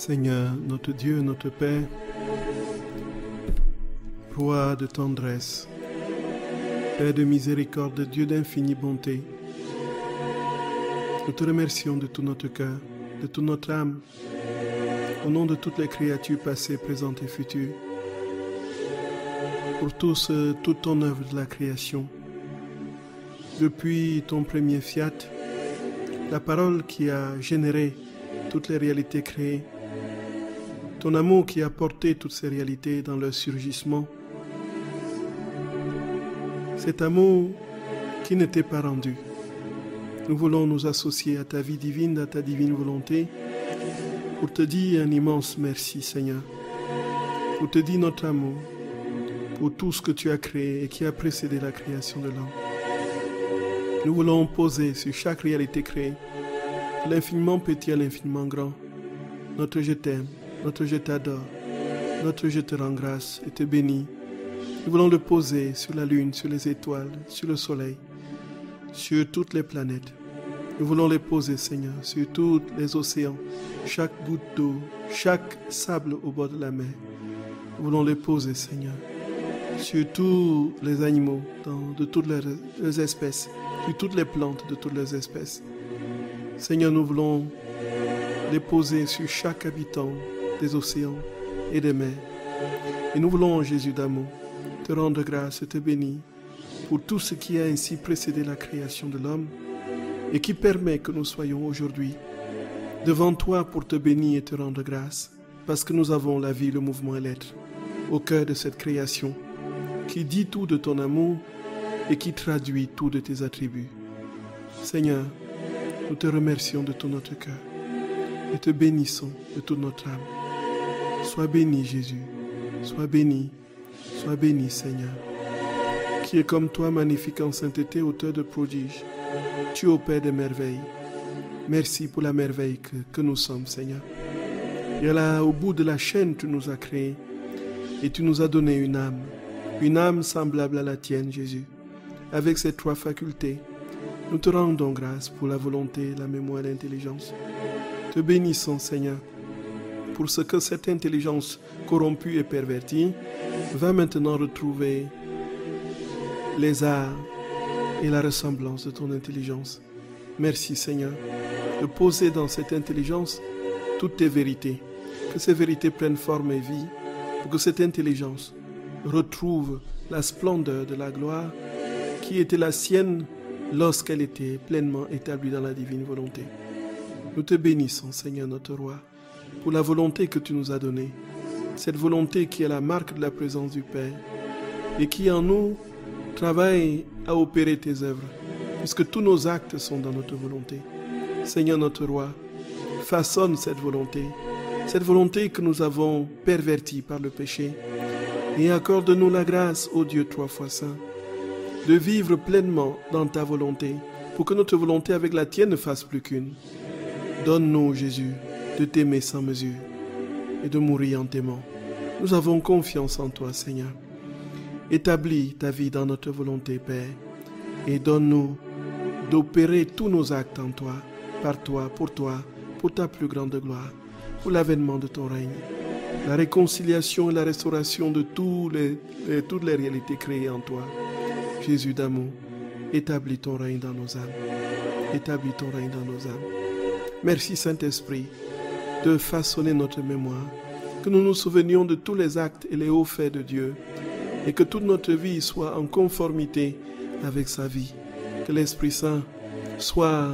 Seigneur, notre Dieu, notre Père, Roi de tendresse, Père de miséricorde, Dieu d'infinie bonté, nous te remercions de tout notre cœur, de toute notre âme, au nom de toutes les créatures passées, présentes et futures, pour tous, toute ton œuvre de la création, depuis ton premier fiat, la parole qui a généré toutes les réalités créées, ton amour qui a porté toutes ces réalités dans leur surgissement, cet amour qui ne t'est pas rendu. Nous voulons nous associer à ta vie divine, à ta divine volonté, pour te dire un immense merci, Seigneur, pour te dire notre amour, pour tout ce que tu as créé et qui a précédé la création de l'homme. Nous voulons poser sur chaque réalité créée l'infiniment petit à l'infiniment grand, notre je t'aime, notre je t'adore, notre je te rends grâce et te bénis. Nous voulons le poser sur la lune, sur les étoiles, sur le soleil, sur toutes les planètes. Nous voulons les poser, Seigneur, sur tous les océans, chaque goutte d'eau, chaque sable au bord de la mer. Nous voulons les poser, Seigneur, sur tous les animaux de toutes les espèces, sur toutes les plantes de toutes les espèces. Seigneur, nous voulons les poser sur chaque habitant des océans et des mers. Et nous voulons, Jésus d'amour, te rendre grâce et te bénir pour tout ce qui a ainsi précédé la création de l'homme et qui permet que nous soyons aujourd'hui devant toi pour te bénir et te rendre grâce, parce que nous avons la vie, le mouvement et l'être au cœur de cette création qui dit tout de ton amour et qui traduit tout de tes attributs. Seigneur, nous te remercions de tout notre cœur et te bénissons de toute notre âme. Sois béni, Jésus, sois béni, Seigneur, qui est comme toi, magnifique en sainteté, auteur de prodiges. Tu opères des merveilles. Merci pour la merveille que nous sommes, Seigneur. Et là, au bout de la chaîne, tu nous as créés et tu nous as donné une âme semblable à la tienne, Jésus, avec ces trois facultés. Nous te rendons grâce pour la volonté, la mémoire et l'intelligence. Te bénissons, Seigneur, pour ce que cette intelligence corrompue et pervertie va maintenant retrouver les arts et la ressemblance de ton intelligence. Merci, Seigneur, de poser dans cette intelligence toutes tes vérités, que ces vérités prennent forme et vie, pour que cette intelligence retrouve la splendeur de la gloire qui était la sienne lorsqu'elle était pleinement établie dans la divine volonté. Nous te bénissons, Seigneur notre Roi, pour la volonté que tu nous as donnée, cette volonté qui est la marque de la présence du Père et qui en nous travaille à opérer tes œuvres, puisque tous nos actes sont dans notre volonté. Seigneur notre Roi, façonne cette volonté que nous avons pervertie par le péché, et accorde-nous la grâce, ô Dieu trois fois saint, de vivre pleinement dans ta volonté, pour que notre volonté avec la tienne ne fasse plus qu'une. Donne-nous, Jésus, de t'aimer sans mesure et de mourir en t'aimant. Nous avons confiance en toi, Seigneur. Établis ta vie dans notre volonté, Père, et donne-nous d'opérer tous nos actes en toi, par toi, pour ta plus grande gloire, pour l'avènement de ton règne, la réconciliation et la restauration de toutes les réalités créées en toi. Jésus d'amour, établis ton règne dans nos âmes. Établis ton règne dans nos âmes. Merci, Saint-Esprit, de façonner notre mémoire, que nous nous souvenions de tous les actes et les hauts faits de Dieu, et que toute notre vie soit en conformité avec sa vie. Que l'Esprit Saint soit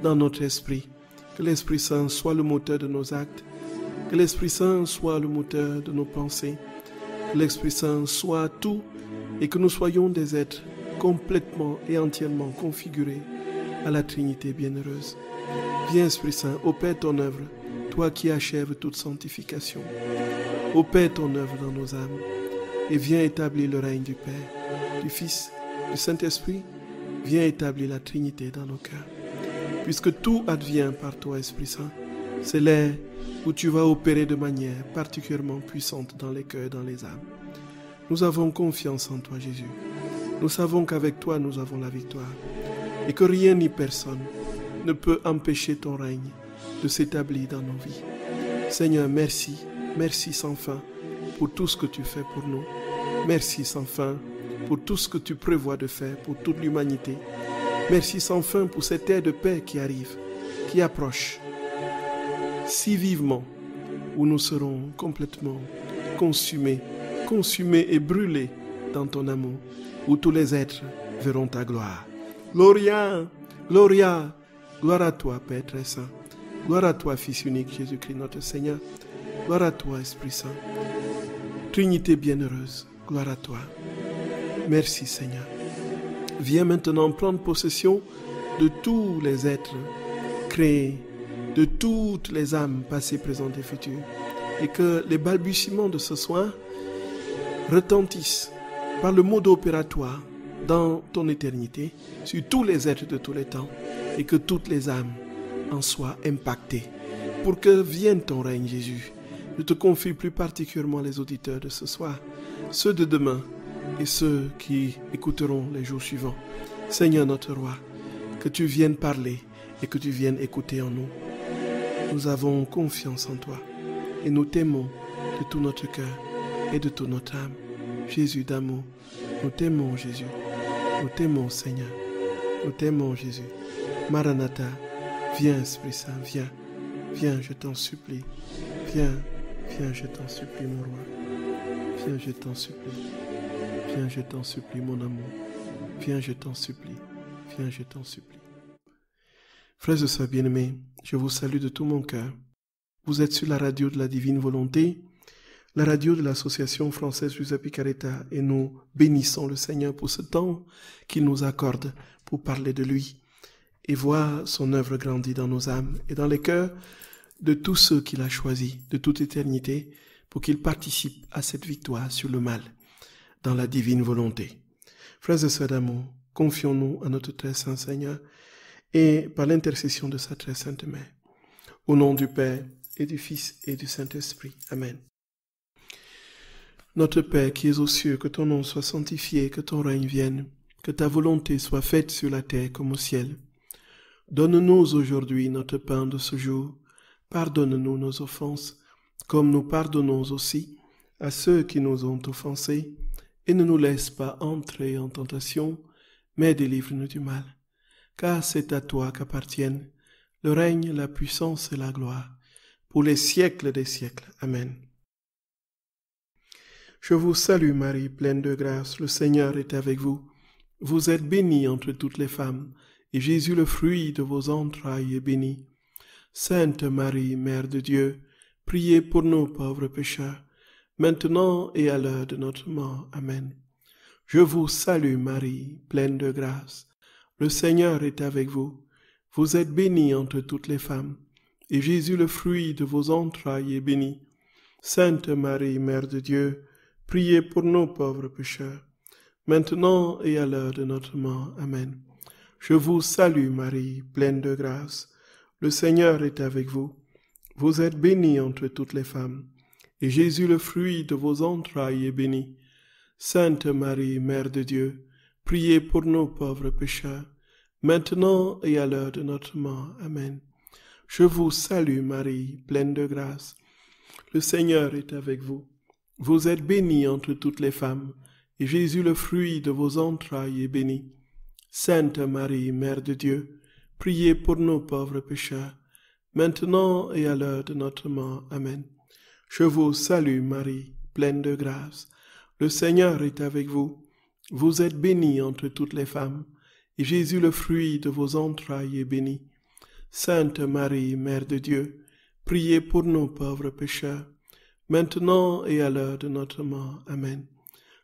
dans notre esprit, que l'Esprit Saint soit le moteur de nos actes, que l'Esprit Saint soit le moteur de nos pensées, que l'Esprit Saint soit tout, et que nous soyons des êtres complètement et entièrement configurés à la Trinité bienheureuse. Viens, Esprit Saint, opère ton œuvre, toi qui achèves toute sanctification. Opère ton œuvre dans nos âmes et viens établir le règne du Père, du Fils, du Saint-Esprit. Viens établir la Trinité dans nos cœurs. Puisque tout advient par toi, Esprit Saint, c'est l'ère où tu vas opérer de manière particulièrement puissante dans les cœurs, dans les âmes. Nous avons confiance en toi, Jésus. Nous savons qu'avec toi, nous avons la victoire et que rien ni personne ne peut empêcher ton règne de s'établir dans nos vies. Seigneur, merci, merci sans fin pour tout ce que tu fais pour nous. Merci sans fin pour tout ce que tu prévois de faire pour toute l'humanité. Merci sans fin pour cette ère de paix qui arrive, qui approche si vivement, où nous serons complètement consumés et brûlés dans ton amour, où tous les êtres verront ta gloire. Gloria, Gloria, gloire à toi, Père très saint. Gloire à toi, Fils unique, Jésus-Christ, notre Seigneur. Gloire à toi, Esprit Saint. Trinité bienheureuse, gloire à toi. Merci, Seigneur. Viens maintenant prendre possession de tous les êtres créés, de toutes les âmes passées, présentes et futures, et que les balbutiements de ce soir retentissent par le mode opératoire dans ton éternité sur tous les êtres de tous les temps, et que toutes les âmes en soient impactées pour que vienne ton règne, Jésus. Je te confie plus particulièrement les auditeurs de ce soir, ceux de demain et ceux qui écouteront les jours suivants. Seigneur notre roi, que tu viennes parler et que tu viennes écouter en nous. Nous avons confiance en toi et nous t'aimons de tout notre cœur et de toute notre âme. Jésus d'amour, nous t'aimons, Jésus. Nous t'aimons, Seigneur. Nous t'aimons, Jésus. Maranatha, viens, Esprit Saint, viens. Viens, je t'en supplie. Viens, viens, je t'en supplie, mon roi. Viens, je t'en supplie. Viens, je t'en supplie, mon amour. Viens, je t'en supplie. Viens, je t'en supplie. Frères et sœurs bien-aimés, je vous salue de tout mon cœur. Vous êtes sur la radio de la Divine Volonté, la radio de l'Association française Giuseppe Caretta, et nous bénissons le Seigneur pour ce temps qu'il nous accorde pour parler de lui et voir son œuvre grandir dans nos âmes et dans les cœurs de tous ceux qu'il a choisis de toute éternité pour qu'ils participent à cette victoire sur le mal dans la divine volonté. Frères et sœurs d'amour, confions-nous à notre très saint Seigneur et par l'intercession de sa très sainte mère. Au nom du Père et du Fils et du Saint-Esprit. Amen. Notre Père qui es aux cieux, que ton nom soit sanctifié, que ton règne vienne, que ta volonté soit faite sur la terre comme au ciel. Donne-nous aujourd'hui notre pain de ce jour. Pardonne-nous nos offenses, comme nous pardonnons aussi à ceux qui nous ont offensés, et ne nous laisse pas entrer en tentation, mais délivre-nous du mal. Car c'est à toi qu'appartiennent le règne, la puissance et la gloire, pour les siècles des siècles. Amen. Je vous salue Marie, pleine de grâce, le Seigneur est avec vous. Vous êtes bénie entre toutes les femmes, et Jésus, le fruit de vos entrailles, est béni. Sainte Marie, Mère de Dieu, priez pour nous pauvres pécheurs, maintenant et à l'heure de notre mort. Amen. Je vous salue Marie, pleine de grâce, le Seigneur est avec vous. Vous êtes bénie entre toutes les femmes, et Jésus, le fruit de vos entrailles, est béni. Sainte Marie, Mère de Dieu, priez pour nous pauvres pécheurs, maintenant et à l'heure de notre mort. Amen. Je vous salue Marie, pleine de grâce, le Seigneur est avec vous. Vous êtes bénie entre toutes les femmes, et Jésus, le fruit de vos entrailles, est béni. Sainte Marie, Mère de Dieu, priez pour nous pauvres pécheurs, maintenant et à l'heure de notre mort. Amen. Je vous salue Marie, pleine de grâce, le Seigneur est avec vous. Vous êtes bénie entre toutes les femmes, et Jésus, le fruit de vos entrailles, est béni. Sainte Marie, Mère de Dieu, priez pour nous pauvres pécheurs, maintenant et à l'heure de notre mort. Amen. Je vous salue Marie, pleine de grâce, le Seigneur est avec vous. Vous êtes bénie entre toutes les femmes, et Jésus, le fruit de vos entrailles, est béni. Sainte Marie, Mère de Dieu, priez pour nous pauvres pécheurs, maintenant et à l'heure de notre mort. Amen.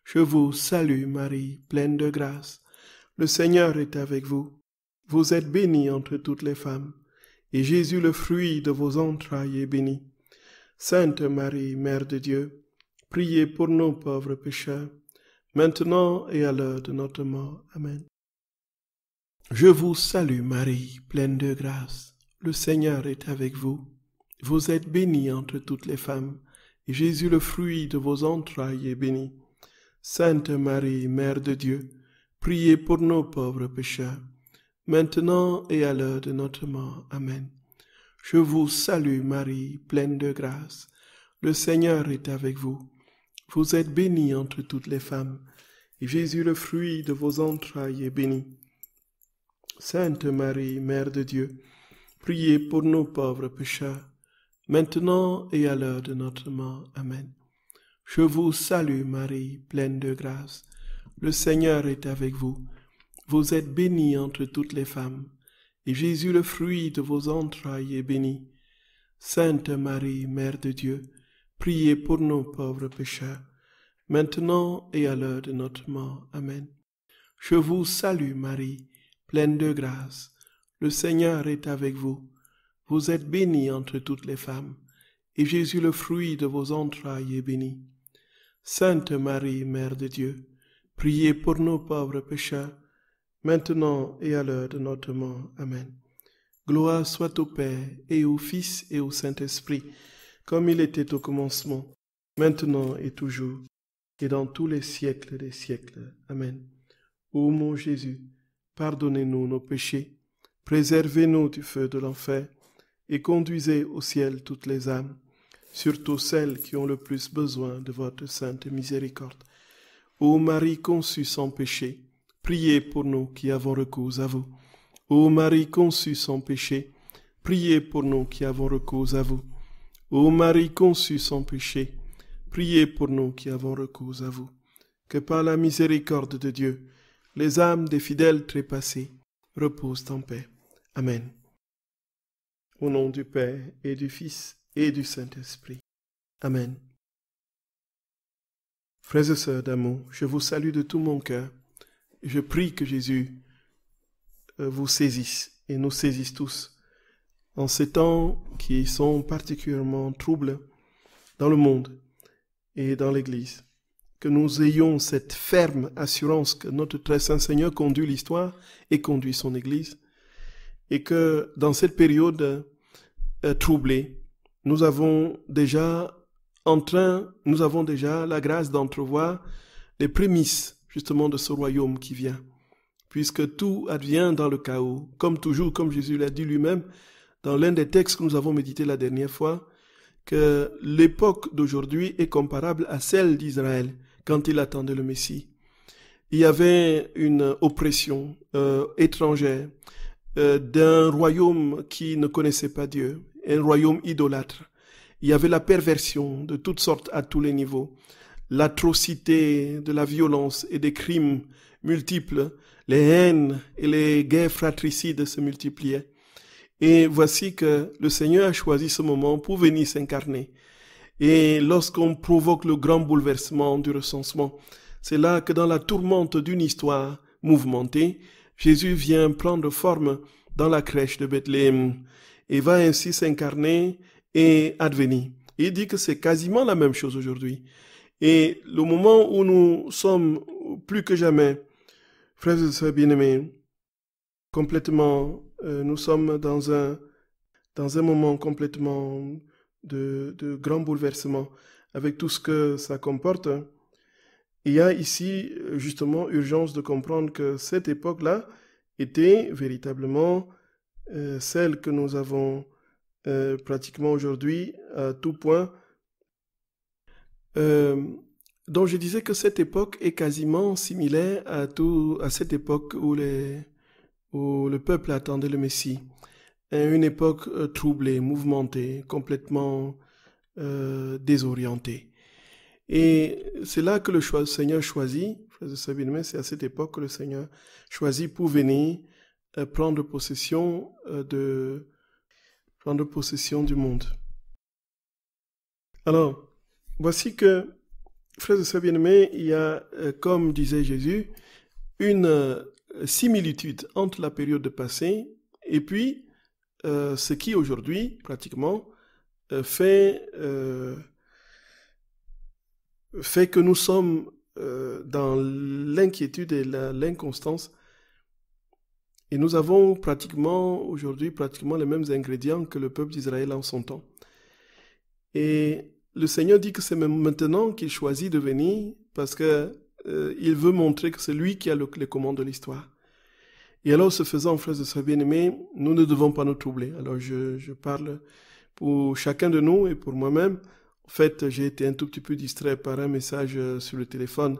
Je vous salue Marie, pleine de grâce, le Seigneur est avec vous. Vous êtes bénie entre toutes les femmes, et Jésus, le fruit de vos entrailles, est béni. Sainte Marie, Mère de Dieu, priez pour nous pauvres pécheurs, maintenant et à l'heure de notre mort. Amen. Je vous salue Marie, pleine de grâce, le Seigneur est avec vous. Vous êtes bénie entre toutes les femmes, et Jésus, le fruit de vos entrailles, est béni. Sainte Marie, Mère de Dieu, priez pour nos pauvres pécheurs, maintenant et à l'heure de notre mort. Amen. Je vous salue Marie, pleine de grâce. Le Seigneur est avec vous. Vous êtes bénie entre toutes les femmes, et Jésus, le fruit de vos entrailles, est béni. Sainte Marie, Mère de Dieu, priez pour nous pauvres pécheurs, maintenant et à l'heure de notre mort. Amen. Je vous salue Marie, pleine de grâce. Le Seigneur est avec vous. Vous êtes bénie entre toutes les femmes, et Jésus, le fruit de vos entrailles, est béni. Sainte Marie, Mère de Dieu, priez pour nous pauvres pécheurs, maintenant et à l'heure de notre mort. Amen. Je vous salue Marie, pleine de grâce. Le Seigneur est avec vous. Vous êtes bénie entre toutes les femmes, et Jésus, le fruit de vos entrailles, est béni. Sainte Marie, Mère de Dieu, priez pour nous pauvres pécheurs, maintenant et à l'heure de notre mort. Amen. Gloire soit au Père, et au Fils, et au Saint-Esprit, comme il était au commencement, maintenant et toujours, et dans tous les siècles des siècles. Amen. Ô mon Jésus, pardonnez-nous nos péchés, préservez-nous du feu de l'enfer, et conduisez au ciel toutes les âmes, surtout celles qui ont le plus besoin de votre sainte miséricorde. Ô Marie conçue sans péché, priez pour nous qui avons recours à vous. Ô Marie conçue sans péché, priez pour nous qui avons recours à vous. Ô Marie conçue sans péché, priez pour nous qui avons recours à vous. Que par la miséricorde de Dieu, les âmes des fidèles trépassés reposent en paix. Amen. Au nom du Père et du Fils et du Saint-Esprit. Amen. Frères et sœurs d'amour, je vous salue de tout mon cœur. Je prie que Jésus vous saisisse et nous saisisse tous en ces temps qui sont particulièrement troubles dans le monde et dans l'Église. Que nous ayons cette ferme assurance que notre très saint Seigneur conduit l'histoire et conduit son Église, et que dans cette période troublée, nous avons déjà la grâce d'entrevoir les prémices justement de ce royaume qui vient, puisque tout advient dans le chaos, comme toujours, comme Jésus l'a dit lui-même dans l'un des textes que nous avons médité la dernière fois, que l'époque d'aujourd'hui est comparable à celle d'Israël quand il attendait le Messie. Il y avait une oppression étrangère d'un royaume qui ne connaissait pas Dieu, un royaume idolâtre. Il y avait la perversion de toutes sortes à tous les niveaux, l'atrocité de la violence et des crimes multiples, les haines et les guerres fratricides se multipliaient. Et voici que le Seigneur a choisi ce moment pour venir s'incarner. Et lorsqu'on provoque le grand bouleversement du recensement, c'est là que dans la tourmente d'une histoire mouvementée, Jésus vient prendre forme dans la crèche de Bethléem et va ainsi s'incarner et advenir. Il dit que c'est quasiment la même chose aujourd'hui. Et le moment où nous sommes plus que jamais, frères et sœurs bien-aimés, nous sommes dans un moment complètement de grand bouleversement avec tout ce que ça comporte. Il y a ici justement urgence de comprendre que cette époque-là était véritablement celle que nous avons pratiquement aujourd'hui à tout point. Donc je disais que cette époque est quasiment similaire à cette époque où le peuple attendait le Messie. Une époque troublée, mouvementée, complètement désorientée. Et c'est là que le Seigneur choisit, c'est à cette époque que le Seigneur choisit pour venir prendre possession du monde. Alors, voici que, frères et sœurs bien-aimés, il y a, comme disait Jésus, une similitude entre la période passée et puis ce qui aujourd'hui, pratiquement, fait que nous sommes dans l'inquiétude et l'inconstance. Et nous avons aujourd'hui les mêmes ingrédients que le peuple d'Israël en son temps. Et le Seigneur dit que c'est même maintenant qu'il choisit de venir parce que il veut montrer que c'est lui qui a les commandes de l'histoire. Et alors, ce faisant, frères et sœurs bien-aimés, nous ne devons pas nous troubler. Alors, je parle pour chacun de nous et pour moi-même. En fait, j'ai été un tout petit peu distrait par un message sur le téléphone.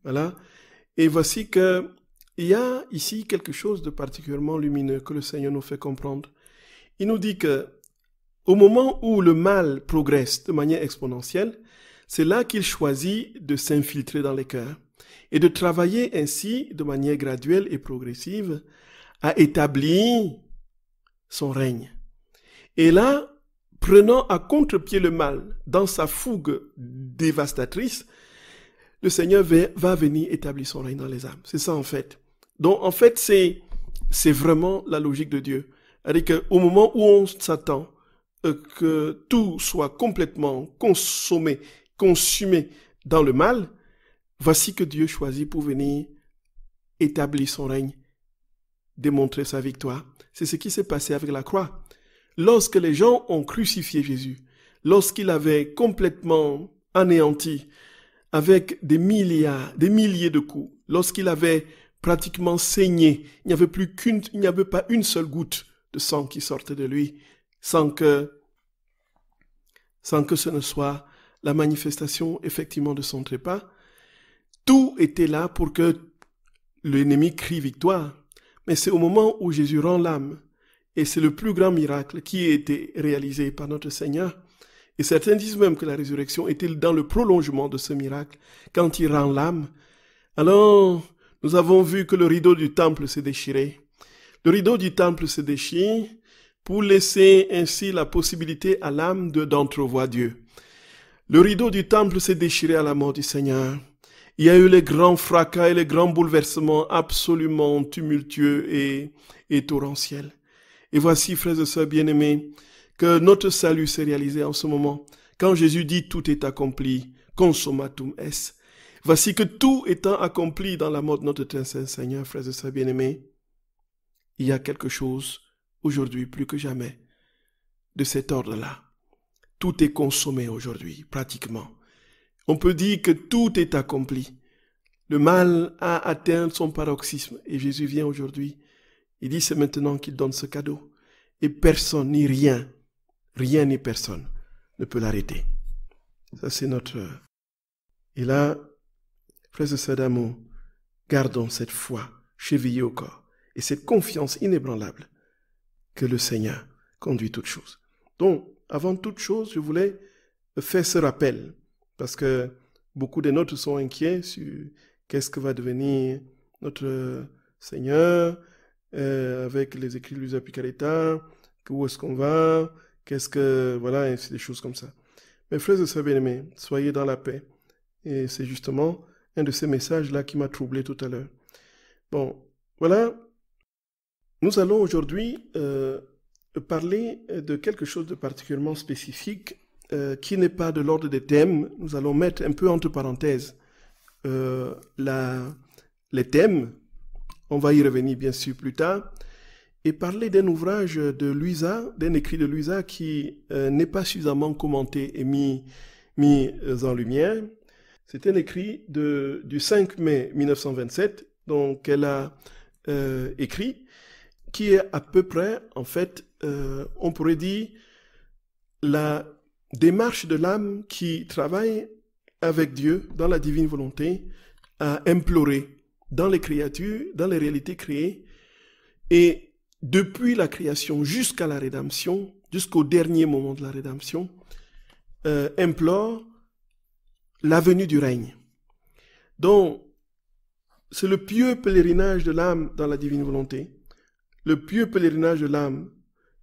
Voilà. Et voici que il y a ici quelque chose de particulièrement lumineux que le Seigneur nous fait comprendre. Il nous dit que au moment où le mal progresse de manière exponentielle, c'est là qu'il choisit de s'infiltrer dans les cœurs et de travailler ainsi de manière graduelle et progressive à établir son règne. Et là, prenant à contre-pied le mal dans sa fougue dévastatrice, le Seigneur va venir établir son règne dans les âmes. C'est ça en fait. Donc en fait, c'est vraiment la logique de Dieu. C'est-à-dire qu'au moment où on s'attend que tout soit complètement consumé dans le mal, voici que Dieu choisit pour venir établir son règne, démontrer sa victoire. C'est ce qui s'est passé avec la croix. Lorsque les gens ont crucifié Jésus, lorsqu'il avait complètement anéanti avec des milliers de coups, lorsqu'il avait pratiquement saigné, il n'y avait pas une seule goutte de sang qui sortait de lui, sans que ce ne soit la manifestation effectivement de son trépas. Tout était là pour que l'ennemi crie victoire. Mais c'est au moment où Jésus rend l'âme, et c'est le plus grand miracle qui a été réalisé par notre Seigneur. Et certains disent même que la résurrection était dans le prolongement de ce miracle, quand il rend l'âme. Alors, nous avons vu que le rideau du temple s'est déchiré. Le rideau du temple se déchire pour laisser ainsi la possibilité à l'âme d'entrevoir Dieu. Le rideau du temple s'est déchiré à la mort du Seigneur. Il y a eu les grands fracas et les grands bouleversements absolument tumultueux et torrentiels. Et voici, frères et sœurs bien-aimés, que notre salut s'est réalisé en ce moment. Quand Jésus dit « tout est accompli, consummatum est », voici que tout étant accompli dans la mort de notre très saint Seigneur, frères et sœurs bien-aimés, il y a quelque chose aujourd'hui plus que jamais de cet ordre-là. Tout est consommé aujourd'hui, pratiquement. On peut dire que tout est accompli. Le mal a atteint son paroxysme et Jésus vient aujourd'hui. Il dit c'est maintenant qu'il donne ce cadeau. Et personne ni rien ni personne ne peut l'arrêter. Ça c'est notre... Et là, frères et sœurs d'amour, gardons cette foi chevillée au corps et cette confiance inébranlable que le Seigneur conduit toutes choses. Donc, avant toute chose, je voulais faire ce rappel, parce que beaucoup de nôtres sont inquiets sur qu'est-ce que va devenir notre Seigneur avec les écrits de Luisa Picaretta, où est-ce qu'on va, voilà, et c'est des choses comme ça. Mes frères et sœurs bien-aimés, soyez dans la paix. Et c'est justement un de ces messages-là qui m'a troublé tout à l'heure. Bon, voilà, nous allons aujourd'hui parler de quelque chose de particulièrement spécifique qui n'est pas de l'ordre des thèmes. Nous allons mettre un peu entre parenthèses les thèmes. On va y revenir bien sûr plus tard. Et parler d'un ouvrage de Luisa, d'un écrit de Luisa qui n'est pas suffisamment commenté et mis en lumière. C'est un écrit du 5 mai 1927, donc elle a écrit, qui est à peu près, en fait, on pourrait dire, la démarche de l'âme qui travaille avec Dieu dans la divine volonté à implorer dans les créatures, dans les réalités créées, et depuis la création jusqu'à la rédemption, jusqu'au dernier moment de la rédemption, implore la venue du règne. Donc, c'est le pieux pèlerinage de l'âme dans la divine volonté, le pieux pèlerinage de l'âme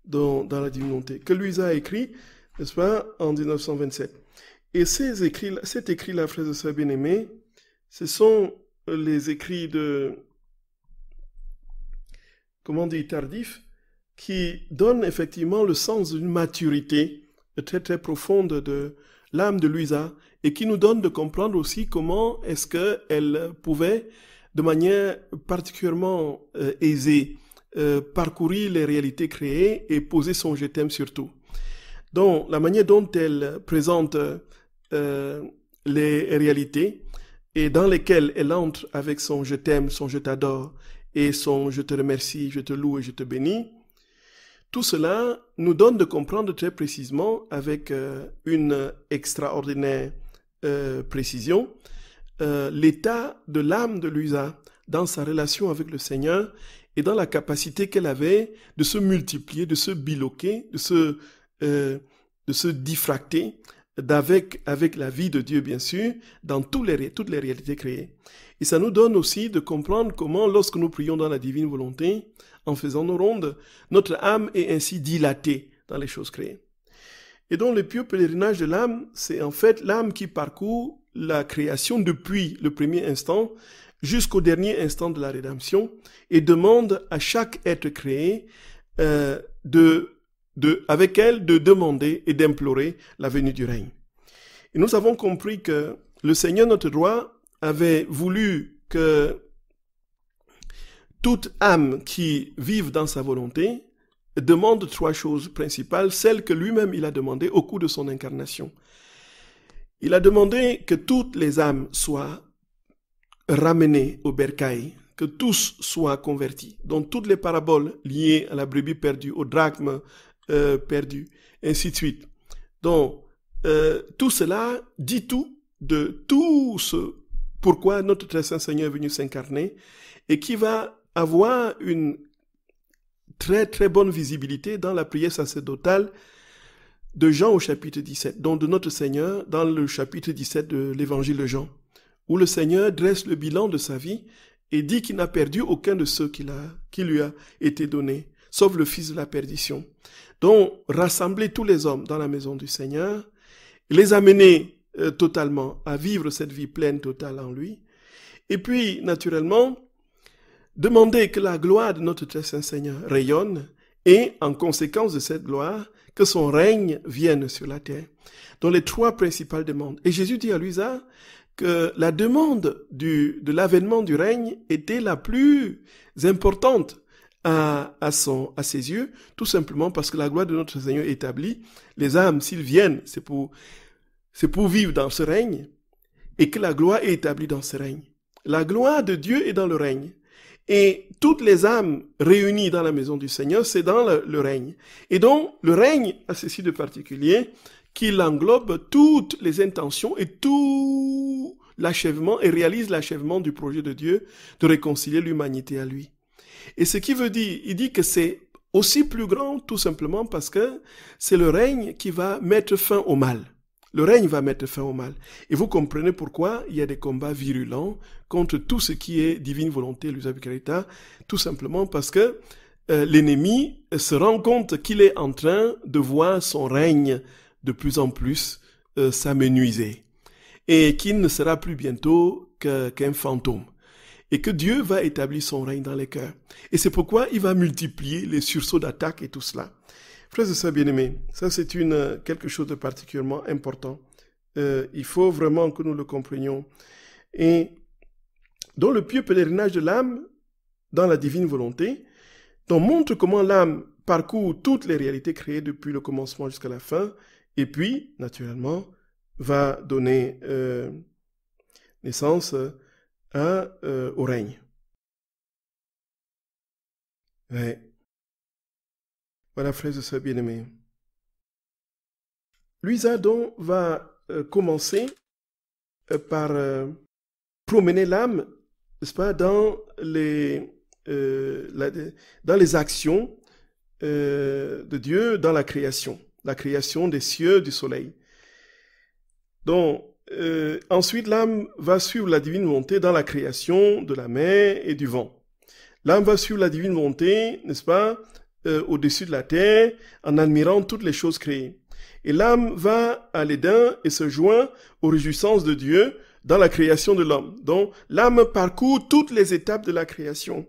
dans la divine volonté, que Luisa a écrit, n'est-ce pas, en 1927. Et cet écrit-là, frères et sœurs bien-aimés, ce sont les écrits de, comment dire, tardifs, qui donnent effectivement le sens d'une maturité très très profonde de l'âme de Luisa, et qui nous donne de comprendre aussi comment est-ce qu'elle pouvait, de manière particulièrement aisée, parcourir les réalités créées et poser son je t'aime surtout. Donc, la manière dont elle présente les réalités et dans lesquelles elle entre avec son je t'aime, son je t'adore et son « je te remercie, je te loue et je te bénis », tout cela nous donne de comprendre très précisément, avec une extraordinaire précision, l'état de l'âme de Luisa dans sa relation avec le Seigneur et dans la capacité qu'elle avait de se multiplier, de se biloquer, de se diffracter avec la vie de Dieu, bien sûr, dans toutes les réalités créées. Et ça nous donne aussi de comprendre comment, lorsque nous prions dans la divine volonté, en faisant nos rondes, notre âme est ainsi dilatée dans les choses créées. Et donc le pieux pèlerinage de l'âme, c'est en fait l'âme qui parcourt la création depuis le premier instant jusqu'au dernier instant de la rédemption et demande à chaque être créé avec elle de demander et d'implorer la venue du règne. Et nous avons compris que le Seigneur notre roi avait voulu que toute âme qui vive dans sa volonté demande 3 choses principales, celles que lui-même il a demandées au cours de son incarnation. Il a demandé que toutes les âmes soient ramenées au bercail, que tous soient convertis, dont toutes les paraboles liées à la brebis perdue, au drachme perdu, ainsi de suite. Donc, tout cela dit tout de tout ce pourquoi notre très saint Seigneur est venu s'incarner et qui va avoir une très très bonne visibilité dans la prière sacerdotale de Jean au chapitre 17, donc de notre Seigneur dans le chapitre 17 de l'évangile de Jean, où le Seigneur dresse le bilan de sa vie et dit qu'il n'a perdu aucun de ceux qui lui a été donné, sauf le fils de la perdition. Donc, rassembler tous les hommes dans la maison du Seigneur, les amener totalement à vivre cette vie pleine, totale en lui, et puis, naturellement, demander que la gloire de notre très saint Seigneur rayonne et, en conséquence de cette gloire, que son règne vienne sur la terre. Donc, les 3 principales demandes. Et Jésus dit à Luisa que la demande de l'avènement du règne était la plus importante à ses yeux, tout simplement parce que la gloire de notre Seigneur est établie. Les âmes, s'ils viennent, c'est pour vivre dans ce règne, et que la gloire est établie dans ce règne. La gloire de Dieu est dans le règne. Et toutes les âmes réunies dans la maison du Seigneur, c'est dans le règne. Et donc, le règne a ceci de particulier qu'il englobe toutes les intentions et tout l'achèvement et réalise l'achèvement du projet de Dieu de réconcilier l'humanité à lui. Et ce qui veut dire, il dit que c'est aussi plus grand tout simplement parce que c'est le règne qui va mettre fin au mal. Le règne va mettre fin au mal. Et vous comprenez pourquoi il y a des combats virulents contre tout ce qui est divine volonté, l'usage carita, tout simplement parce que l'ennemi se rend compte qu'il est en train de voir son règne de plus en plus s'amenuiser et qu'il ne sera plus bientôt qu'un fantôme et que Dieu va établir son règne dans les cœurs. Et c'est pourquoi il va multiplier les sursauts d'attaque et tout cela. Frères et sœurs bien-aimés, ça c'est quelque chose de particulièrement important. Il faut vraiment que nous le comprenions. Et dans le pieux pèlerinage de l'âme, dans la divine volonté, on montre comment l'âme parcourt toutes les réalités créées depuis le commencement jusqu'à la fin, et puis, naturellement, va donner naissance au règne. Ouais. Voilà, frères et sœurs bien-aimés. Luisa donc va commencer par promener l'âme, n'est-ce pas, dans les actions de Dieu dans la création des cieux, du soleil. Donc, ensuite, l'âme va suivre la divine volonté dans la création de la mer et du vent. L'âme va suivre la divine volonté, n'est-ce pas, au-dessus de la terre, en admirant toutes les choses créées. Et l'âme va à l'Éden et se joint aux réjouissances de Dieu dans la création de l'homme. Donc, l'âme parcourt toutes les étapes de la création.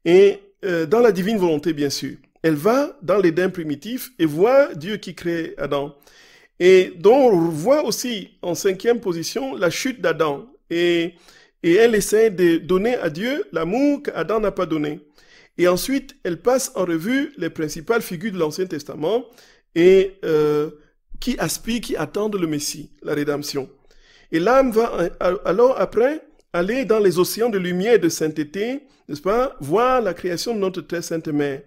Et dans la divine volonté, bien sûr. Elle va dans l'Éden primitif et voit Dieu qui crée Adam. Et donc, on voit aussi en 5e position la chute d'Adam. Et elle essaie de donner à Dieu l'amour qu'Adam n'a pas donné. Et ensuite, elle passe en revue les principales figures de l'Ancien Testament et qui aspirent, qui attendent le Messie, la rédemption. Et l'âme va alors après aller dans les océans de lumière et de sainteté, n'est-ce pas, voir la création de notre très sainte mère.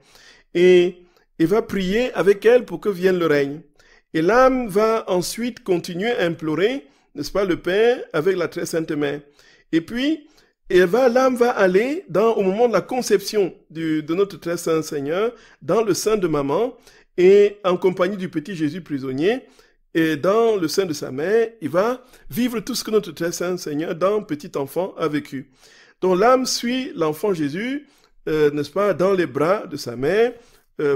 Et va prier avec elle pour que vienne le règne. Et l'âme va ensuite continuer à implorer, n'est-ce pas, le Père avec la très sainte mère. Et puis, l'âme va aller au moment de la conception de notre très saint Seigneur, dans le sein de maman, et en compagnie du petit Jésus prisonnier, et dans le sein de sa mère, il va vivre tout ce que notre très saint Seigneur, dans petit enfant, a vécu. Donc l'âme suit l'enfant Jésus, n'est-ce pas, dans les bras de sa mère,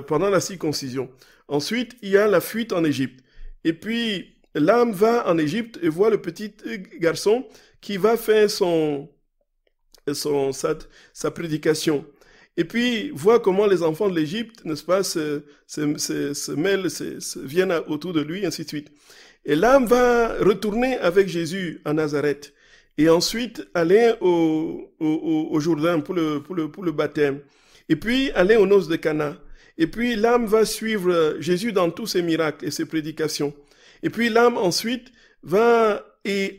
pendant la circoncision. Ensuite, il y a la fuite en Égypte. Et puis, l'âme va en Égypte et voit le petit garçon qui va faire sa prédication. Et puis, voit comment les enfants de l'Égypte, n'est-ce pas, se mêlent, viennent autour de lui, ainsi de suite. Et l'âme va retourner avec Jésus à Nazareth. Et ensuite, aller au Jourdain pour le baptême. Et puis, aller aux noces de Cana. Et puis, l'âme va suivre Jésus dans tous ses miracles et ses prédications. Et puis, l'âme, ensuite, va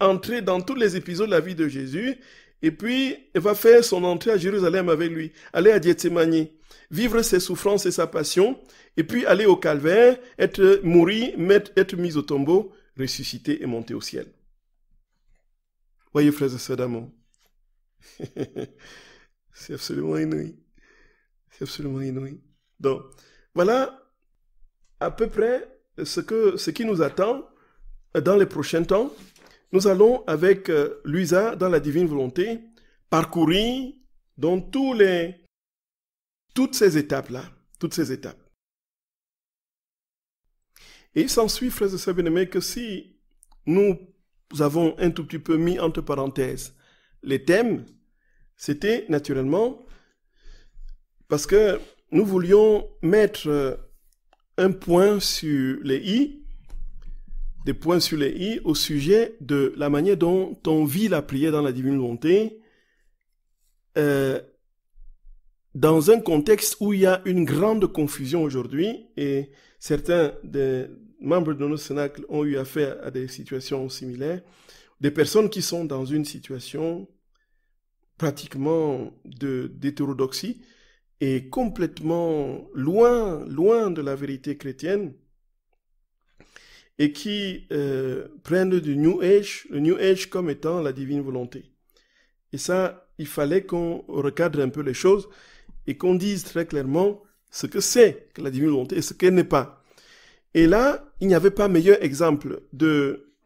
entrer dans tous les épisodes de la vie de Jésus. Et puis, elle va faire son entrée à Jérusalem avec lui, aller à Gethsémani, vivre ses souffrances et sa passion, et puis aller au calvaire, mourir, être mis au tombeau, ressusciter et monter au ciel. Voyez, frères et sœurs d'amour, c'est absolument inouï. C'est absolument inouï. Donc, voilà à peu près ce qui nous attend dans les prochains temps. Nous allons, avec Luisa, dans la divine volonté, parcourir dans toutes ces étapes-là, toutes ces étapes. Et il s'ensuit, frères et sœurs bien-aimés, que si nous avons un tout petit peu mis entre parenthèses les thèmes, c'était naturellement parce que nous voulions mettre un point sur les i, des points sur les i au sujet de la manière dont on vit la prière dans la divine volonté dans un contexte où il y a une grande confusion aujourd'hui et certains des membres de notre Cénacle ont eu affaire à des situations similaires, des personnes qui sont dans une situation pratiquement d'hétérodoxie et complètement loin de la vérité chrétienne, et qui prennent du New Age, le New Age comme étant la divine volonté. Et ça, il fallait qu'on recadre un peu les choses et qu'on dise très clairement ce que c'est que la divine volonté et ce qu'elle n'est pas. Et là, il n'y avait pas meilleur exemple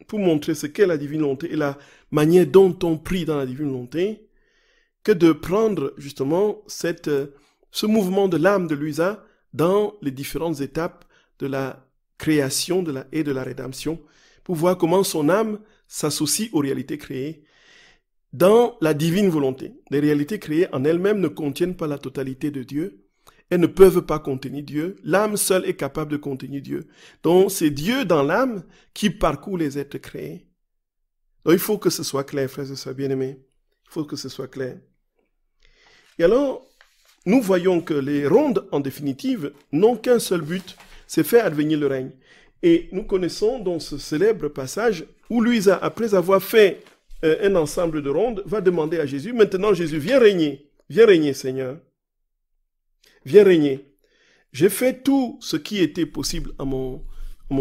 pour montrer ce qu'est la divine volonté et la manière dont on prie dans la divine volonté que de prendre justement ce mouvement de l'âme de Luisa dans les différentes étapes de la création et de la rédemption, pour voir comment son âme s'associe aux réalités créées dans la divine volonté. Les réalités créées en elles-mêmes ne contiennent pas la totalité de Dieu. Elles ne peuvent pas contenir Dieu. L'âme seule est capable de contenir Dieu. Donc c'est Dieu dans l'âme qui parcourt les êtres créés. Donc il faut que ce soit clair, frères et sœurs bien-aimés. Il faut que ce soit clair. Et alors, nous voyons que les rondes, en définitive, n'ont qu'un seul but, c'est faire advenir le règne. Et nous connaissons donc ce célèbre passage où Luisa, après avoir fait un ensemble de rondes, va demander à Jésus, maintenant Jésus, viens régner Seigneur, viens régner. J'ai fait tout ce qui était possible à mon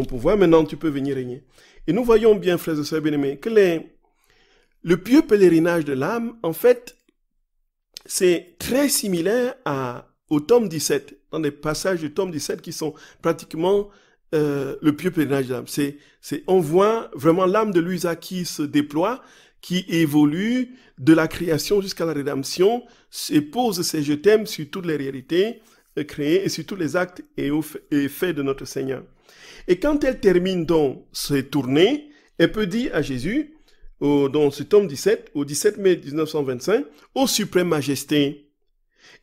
pouvoir, maintenant tu peux venir régner. Et nous voyons bien, frères et sœurs bien-aimés, que le pieux pèlerinage de l'âme, en fait, c'est très similaire au tome 17, dans des passages du tome 17 qui sont pratiquement le pieux pèlerinage de l'âme. On voit vraiment l'âme de Luisa qui se déploie, qui évolue de la création jusqu'à la rédemption, et pose ses je t'aime sur toutes les réalités créées et sur tous les actes et faits de notre Seigneur. Et quand elle termine donc ses tournées, elle peut dire à Jésus, dans ce tome 17, au 17 mai 1925, « Ô suprême majesté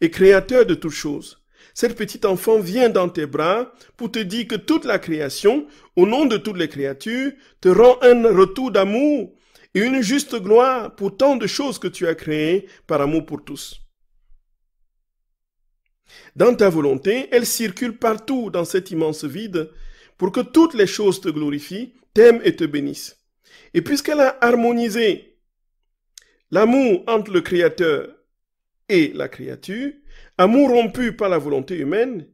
et créateur de toutes choses, cette petite enfant vient dans tes bras pour te dire que toute la création, au nom de toutes les créatures, te rend un retour d'amour et une juste gloire pour tant de choses que tu as créées par amour pour tous. Dans ta volonté, elle circule partout dans cet immense vide pour que toutes les choses te glorifient, t'aiment et te bénissent. Et puisqu'elle a harmonisé l'amour entre le Créateur et la créature, amour rompu par la volonté humaine,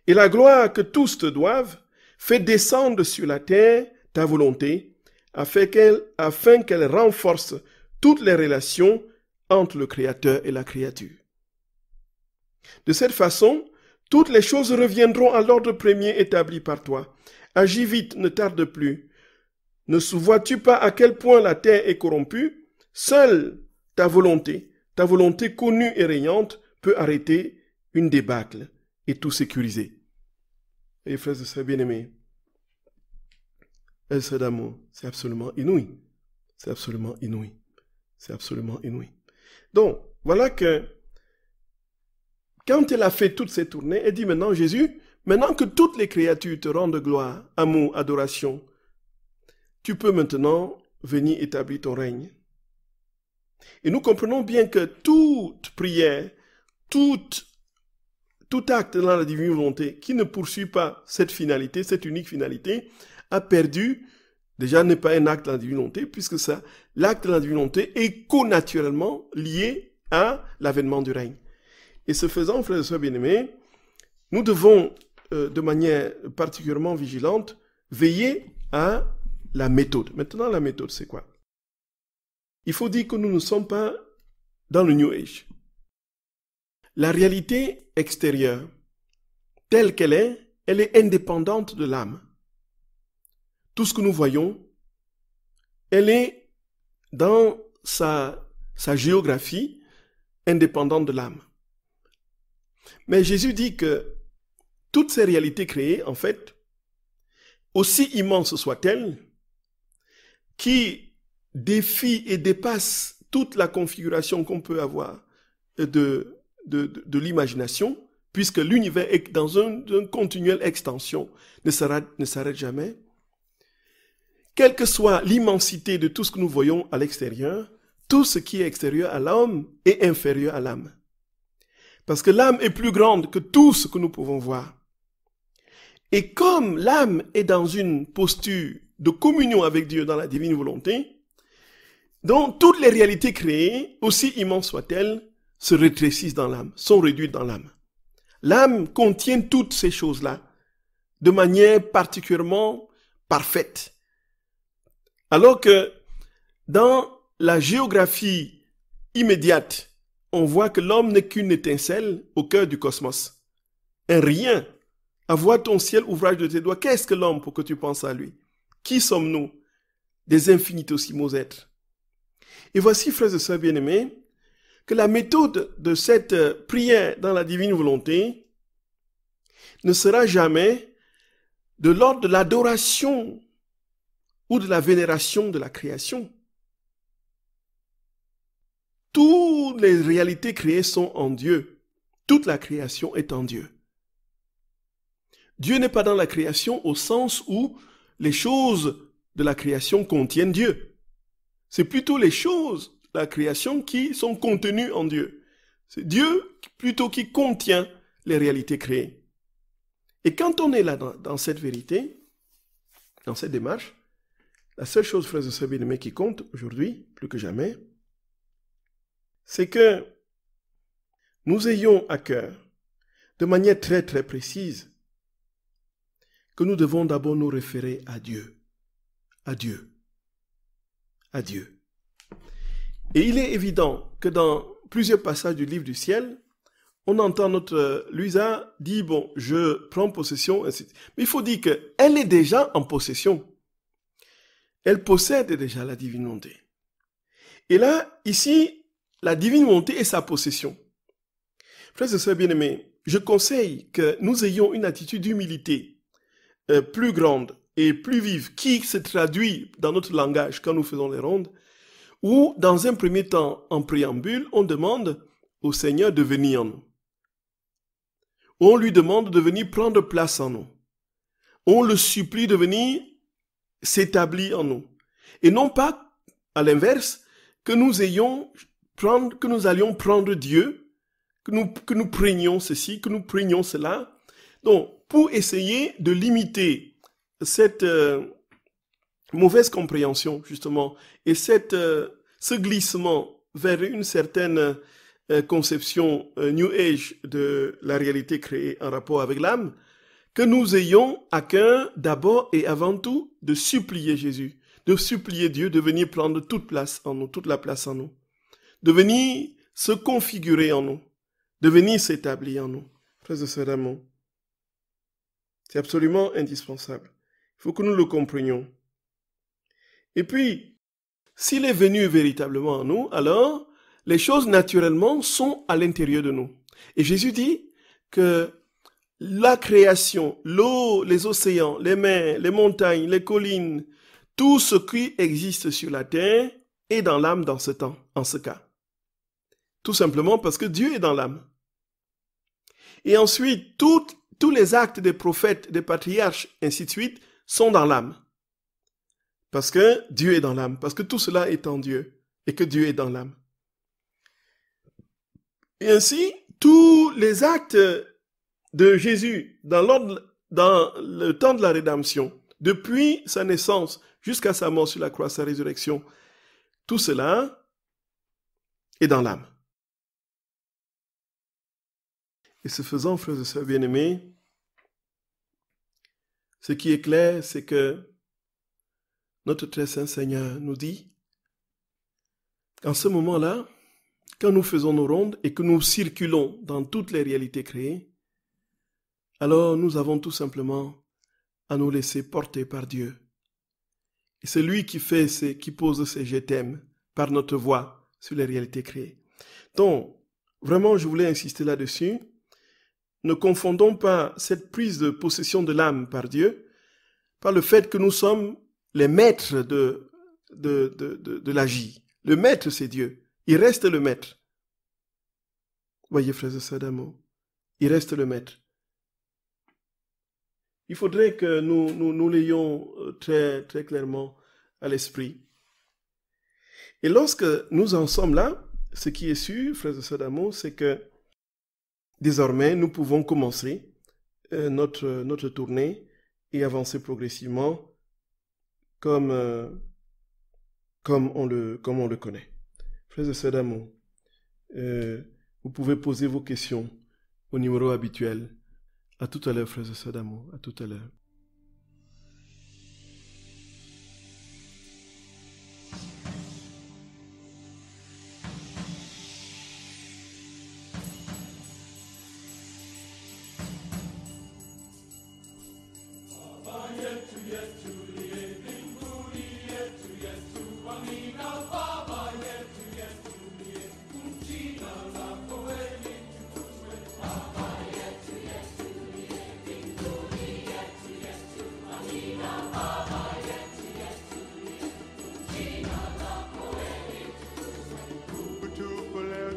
et la gloire que tous te doivent, fait descendre sur la terre ta volonté, afin qu'elle renforce toutes les relations entre le Créateur et la créature. De cette façon, toutes les choses reviendront à l'ordre premier établi par toi. Agis vite, ne tarde plus. Ne vois-tu pas à quel point la terre est corrompue? Seule ta volonté connue et régnante, peut arrêter une débâcle et tout sécuriser. Et frères et sœurs bien-aimés, c'est d'amour, c'est absolument inouï. C'est absolument inouï. C'est absolument inouï. Donc, voilà que quand elle a fait toutes ces tournées, elle dit maintenant, Jésus, maintenant que toutes les créatures te rendent gloire, amour, adoration, tu peux maintenant venir établir ton règne. Et nous comprenons bien que toute prière, tout acte dans la divine volonté qui ne poursuit pas cette finalité, cette unique finalité, a perdu, déjà n'est pas un acte dans la divine volonté, puisque l'acte de la divine volonté est connaturellement lié à l'avènement du règne. Et ce faisant, frères et sœurs bien-aimés, nous devons, de manière particulièrement vigilante, veiller à la méthode. Maintenant, la méthode, c'est quoi? Il faut dire que nous ne sommes pas dans le New Age. La réalité extérieure, telle qu'elle est, elle est indépendante de l'âme. Tout ce que nous voyons, elle est dans sa géographie indépendante de l'âme. Mais Jésus dit que toutes ces réalités créées, en fait, aussi immenses soient-elles, qui défient et dépassent toute la configuration qu'on peut avoir de l'imagination, puisque l'univers est dans une continuelle extension, ne s'arrête jamais. Quelle que soit l'immensité de tout ce que nous voyons à l'extérieur, tout ce qui est extérieur à l'homme est inférieur à l'âme. Parce que l'âme est plus grande que tout ce que nous pouvons voir. Et comme l'âme est dans une posture de communion avec Dieu dans la divine volonté, donc toutes les réalités créées, aussi immenses soient-elles, se rétrécissent dans l'âme, sont réduites dans l'âme. L'âme contient toutes ces choses-là de manière particulièrement parfaite. Alors que dans la géographie immédiate, on voit que l'homme n'est qu'une étincelle au cœur du cosmos. Un rien. À voir ton ciel, ouvrage de tes doigts. Qu'est-ce que l'homme pour que tu penses à lui? Qui sommes-nous? Des infinitesimaux êtres. Et voici, frères et sœurs bien-aimés, que la méthode de cette prière dans la divine volonté ne sera jamais de l'ordre de l'adoration ou de la vénération de la création. Toutes les réalités créées sont en Dieu. Toute la création est en Dieu. Dieu n'est pas dans la création au sens où les choses de la création contiennent Dieu. C'est plutôt les choses de la création qui sont contenues en Dieu. C'est Dieu plutôt qui contient les réalités créées. Et quand on est là dans cette vérité, dans cette démarche, la seule chose, frères et sœurs bien-aimés, qui compte aujourd'hui, plus que jamais, c'est que nous ayons à cœur, de manière très très précise, que nous devons d'abord nous référer à Dieu. À Dieu. À Dieu. Et il est évident que dans plusieurs passages du livre du ciel, on entend notre Luisa dire, bon, je prends possession, ainsi. Mais il faut dire qu'elle est déjà en possession. Elle possède déjà la divine volonté. Et là, ici, la divine volonté est sa possession. Frères et sœurs bien-aimés, je conseille que nous ayons une attitude d'humilité plus grande et plus vive qui se traduit dans notre langage quand nous faisons les rondes, où dans un premier temps, en préambule, on demande au Seigneur de venir en nous. On lui demande de venir prendre place en nous. On le supplie de venir s'établir en nous. Et non pas, à l'inverse, que nous allions prendre Dieu, que nous prenions ceci, que nous prenions cela. Donc, pour essayer de limiter cette mauvaise compréhension, justement, et cette ce glissement vers une certaine conception New Age de la réalité créée en rapport avec l'âme, que nous ayons à cœur d'abord et avant tout de supplier Jésus, de supplier Dieu de venir prendre toute place en nous, toute la place en nous, de venir se configurer en nous, de venir s'établir en nous. Frères et sœurs d'amour, c'est absolument indispensable. Il faut que nous le comprenions. Et puis, s'il est venu véritablement en nous, alors les choses naturellement sont à l'intérieur de nous. Et Jésus dit que la création, l'eau, les océans, les mers, les montagnes, les collines, tout ce qui existe sur la terre est dans l'âme dans ce temps, en ce cas. Tout simplement parce que Dieu est dans l'âme. Et ensuite, tous les actes des prophètes, des patriarches, ainsi de suite, sont dans l'âme. Parce que Dieu est dans l'âme, parce que tout cela est en Dieu, et que Dieu est dans l'âme. Et ainsi, tous les actes de Jésus dans le temps de la rédemption, depuis sa naissance jusqu'à sa mort sur la croix, sa résurrection, tout cela est dans l'âme. Et ce faisant, frères et sœurs bien-aimés, ce qui est clair, c'est que notre très saint Seigneur nous dit qu'en ce moment-là, quand nous faisons nos rondes et que nous circulons dans toutes les réalités créées, alors nous avons tout simplement à nous laisser porter par Dieu. Et c'est lui qui pose ses je t'aime par notre voix sur les réalités créées. Donc, vraiment, je voulais insister là-dessus. Ne confondons pas cette prise de possession de l'âme par Dieu par le fait que nous sommes les maîtres de l'agir. Le maître, c'est Dieu. Il reste le maître. Voyez, frères et sœurs d'amour, il reste le maître. Il faudrait que nous l'ayons très, très clairement à l'esprit. Et lorsque nous en sommes là, ce qui est sûr, frères et sœurs d'amour, c'est que désormais, nous pouvons commencer notre tournée et avancer progressivement comme on le connaît. Frères et sœurs d'amour, vous pouvez poser vos questions au numéro habituel. À tout à l'heure, frères et sœurs d'amour. À tout à l'heure.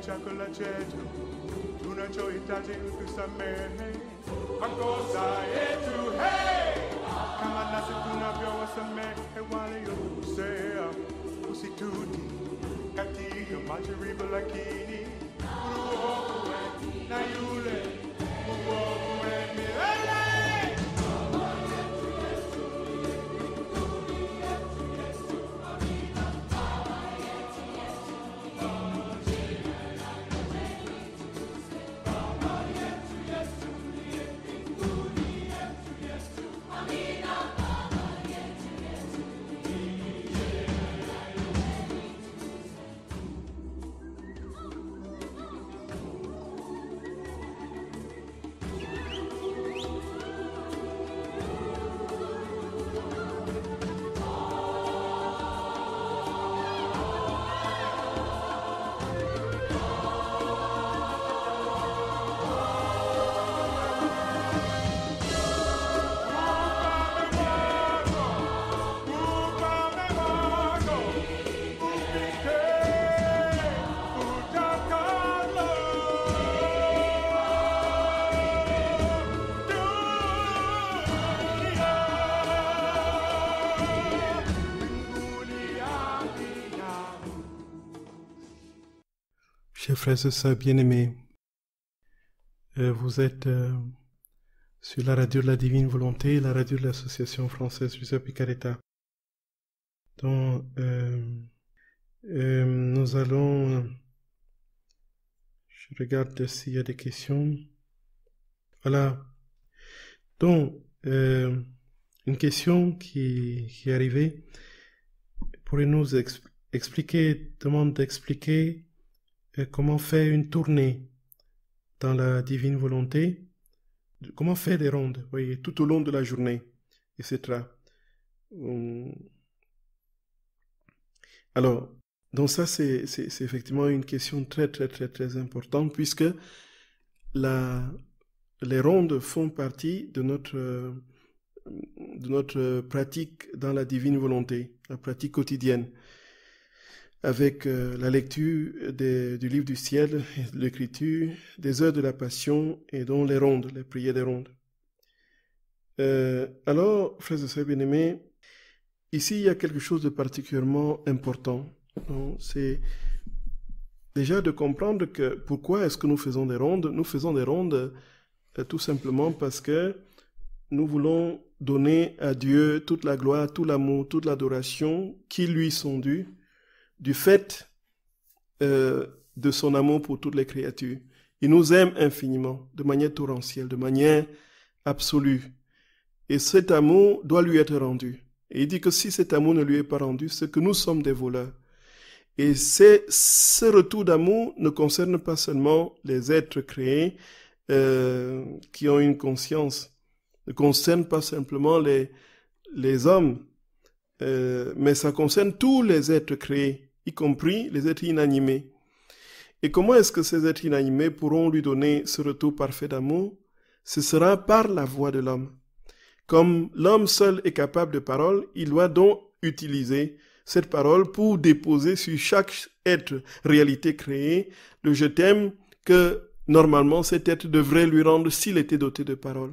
chakula chetu tunachohitaji kusamehe makosa yetu, hey! Kama nasi tunavyowasamehe waliokosea, usitutie katika majaribu, lakini utuokoe na yule mwovu milele. Chers frères et sœurs bien-aimés, vous êtes sur la radio de la Divine Volonté, la radio de l'Association française Giuseppe Caretta. Donc, Nous allons... Je regarde s'il y a des questions. Voilà. Donc, une question qui est arrivée. Pourriez-nous demande d'expliquer comment faire une tournée dans la divine volonté, comment faire des rondes, vous voyez, tout au long de la journée, etc. Alors, donc ça, c'est effectivement une question très, très, très, très importante, puisque les rondes font partie de notre pratique dans la divine volonté, la pratique quotidienne, avec la lecture du livre du ciel, l'écriture, des heures de la passion et donc les rondes, les prières des rondes. Alors, frères et sœurs bien-aimés, ici il y a quelque chose de particulièrement important. C'est déjà de comprendre que pourquoi est-ce que nous faisons des rondes. Nous faisons des rondes tout simplement parce que nous voulons donner à Dieu toute la gloire, tout l'amour, toute l'adoration qui lui sont dus, du fait de son amour pour toutes les créatures. Il nous aime infiniment, de manière torrentielle, de manière absolue. Et cet amour doit lui être rendu. Et il dit que si cet amour ne lui est pas rendu, c'est que nous sommes des voleurs. Et ce retour d'amour ne concerne pas seulement les êtres créés qui ont une conscience, ne concerne pas simplement les hommes, mais ça concerne tous les êtres créés, y compris les êtres inanimés. Et comment est-ce que ces êtres inanimés pourront lui donner ce retour parfait d'amour? Ce sera par la voix de l'homme. Comme l'homme seul est capable de parole, il doit donc utiliser cette parole pour déposer sur chaque être, réalité créée, le je t'aime que normalement cet être devrait lui rendre s'il était doté de parole.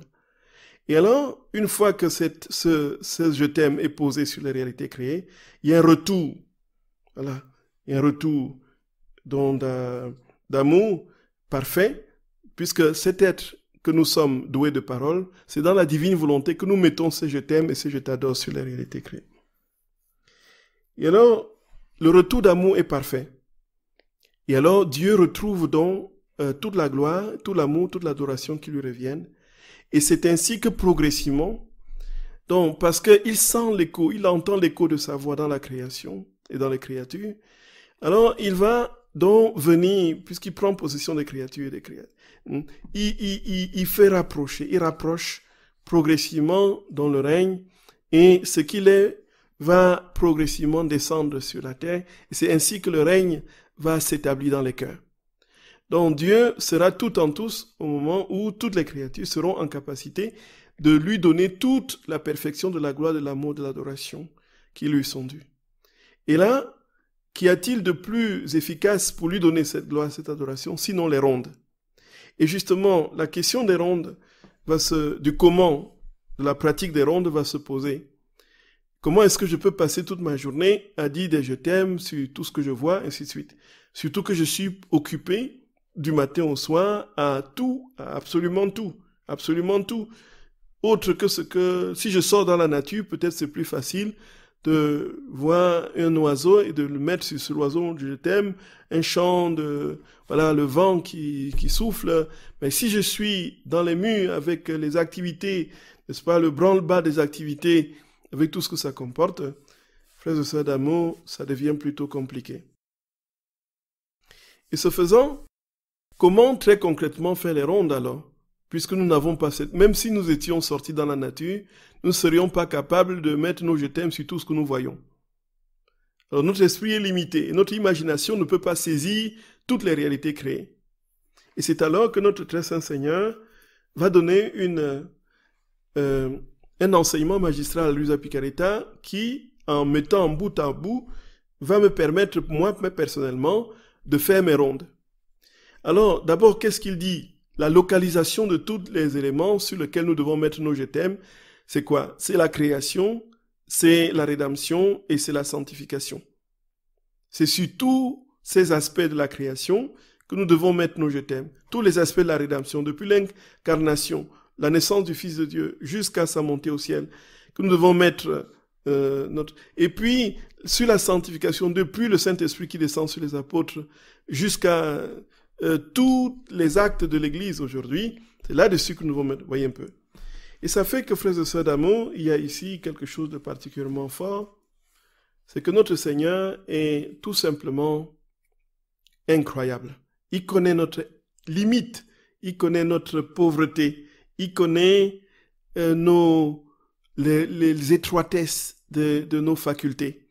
Et alors, une fois que ce je t'aime est posé sur les réalités créées, il y a un retour, voilà, il y a un retour d'amour parfait, puisque cet être que nous sommes doués de parole, c'est dans la divine volonté que nous mettons ce je t'aime et ce je t'adore sur les réalités créées. Et alors, le retour d'amour est parfait. Et alors, Dieu retrouve donc toute la gloire, tout l'amour, toute l'adoration qui lui reviennent. Et c'est ainsi que progressivement, donc, parce qu'il sent l'écho, il entend l'écho de sa voix dans la création et dans les créatures, alors il va donc venir, puisqu'il prend possession des créatures et des créatures, il fait rapprocher, il rapproche progressivement dans le règne, et ce qu'il est va progressivement descendre sur la terre, et c'est ainsi que le règne va s'établir dans les cœurs. Donc Dieu sera tout en tous au moment où toutes les créatures seront en capacité de lui donner toute la perfection de la gloire, de l'amour, de l'adoration qui lui sont dues. Et là, qu'y a-t-il de plus efficace pour lui donner cette gloire, cette adoration, sinon les rondes? Et justement, la question des rondes, du comment, de la pratique des rondes va se poser. Comment est-ce que je peux passer toute ma journée à dire des je t'aime sur tout ce que je vois, ainsi de suite? Surtout que je suis occupé du matin au soir à tout, à absolument tout, absolument tout. Autre que ce que, si je sors dans la nature, peut-être c'est plus facile de voir un oiseau et de le mettre sur ce oiseau, je t'aime, un chant voilà, le vent qui souffle. Mais si je suis dans les murs avec les activités, n'est-ce pas, le branle-bas des activités, avec tout ce que ça comporte, frères et sœurs d'amour, ça devient plutôt compliqué. Et ce faisant, comment très concrètement faire les rondes alors? Puisque nous n'avons pas même si nous étions sortis dans la nature, nous ne serions pas capables de mettre nos je t'aime sur tout ce que nous voyons. Alors notre esprit est limité et notre imagination ne peut pas saisir toutes les réalités créées. Et c'est alors que notre très saint Seigneur va donner un enseignement magistral à Luisa Picaretta qui, en mettant bout à bout, va me permettre, moi personnellement, de faire mes rondes. Alors, d'abord, qu'est-ce qu'il dit? La localisation de tous les éléments sur lesquels nous devons mettre nos je t'aime, c'est quoi? C'est la création, c'est la rédemption et c'est la sanctification. C'est sur tous ces aspects de la création que nous devons mettre nos je t'aime. Tous les aspects de la rédemption, depuis l'incarnation, la naissance du Fils de Dieu, jusqu'à sa montée au ciel, que nous devons mettre Et puis, sur la sanctification, depuis le Saint-Esprit qui descend sur les apôtres jusqu'à tous les actes de l'Église aujourd'hui, c'est là-dessus que nous allons mettre, voyez un peu. Et ça fait que, frères et sœurs d'amour, il y a ici quelque chose de particulièrement fort, c'est que notre Seigneur est tout simplement incroyable. Il connaît notre limite, il connaît notre pauvreté, il connaît les étroitesses de nos facultés.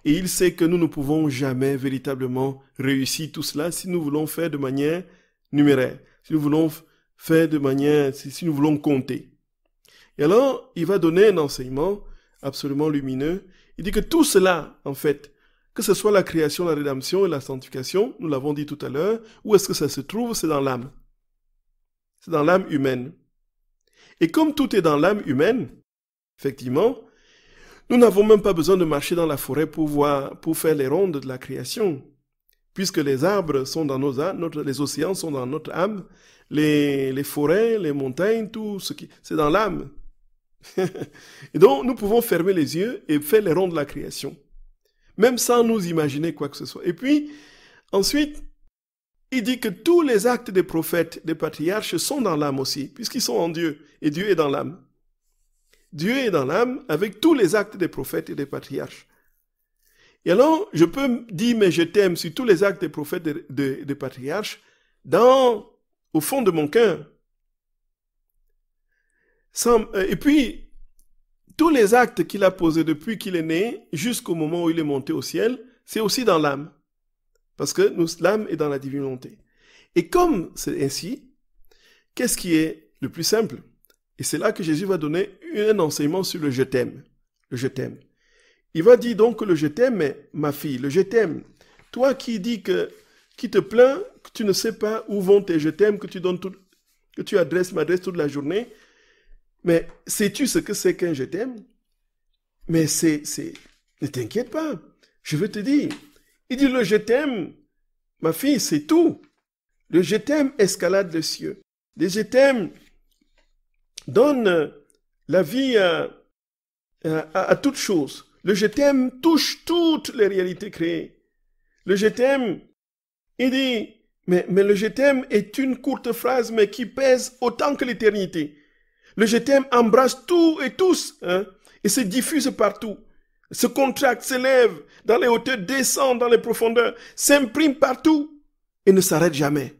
Et il sait que nous ne pouvons jamais véritablement réussir tout cela si nous voulons faire de manière numéraire, si nous voulons faire de manière, si nous voulons compter. Et alors, il va donner un enseignement absolument lumineux. Il dit que tout cela, en fait, que ce soit la création, la rédemption et la sanctification, nous l'avons dit tout à l'heure, où est-ce que ça se trouve? C'est dans l'âme. C'est dans l'âme humaine. Et comme tout est dans l'âme humaine, effectivement, nous n'avons même pas besoin de marcher dans la forêt pour faire les rondes de la création, puisque les arbres sont dans nos âmes, les océans sont dans notre âme, les forêts, les montagnes, tout ce qui... c'est dans l'âme. Et donc, nous pouvons fermer les yeux et faire les rondes de la création, même sans nous imaginer quoi que ce soit. Et puis, ensuite, il dit que tous les actes des prophètes, des patriarches sont dans l'âme aussi, puisqu'ils sont en Dieu, et Dieu est dans l'âme. Dieu est dans l'âme avec tous les actes des prophètes et des patriarches. Et alors, je peux dire, mais je t'aime sur tous les actes des prophètes et des patriarches, au fond de mon cœur. Et puis, tous les actes qu'il a posés depuis qu'il est né, jusqu'au moment où il est monté au ciel, c'est aussi dans l'âme. Parce que l'âme est dans la divine volonté. Et comme c'est ainsi, qu'est-ce qui est le plus simple? Et c'est là que Jésus va donner un enseignement sur le je t'aime. Le je t'aime. Il va dire donc que le je t'aime, mais ma fille, le je t'aime. Toi qui dis qui te plains, que tu ne sais pas où vont tes je t'aime, que tu m'adresses toute la journée, mais sais-tu ce que c'est qu'un je t'aime? Mais ne t'inquiète pas, je veux te dire. Il dit le je t'aime, ma fille, c'est tout. Le je t'aime escalade les cieux. Le je t'aime donne la vie à toute chose. Le je t'aime touche toutes les réalités créées. Le je t'aime, il dit, mais le je t'aime est une courte phrase, mais qui pèse autant que l'éternité. Le je t'aime embrasse tout et tous, hein, et se diffuse partout, se contracte, s'élève dans les hauteurs, descend dans les profondeurs, s'imprime partout et ne s'arrête jamais.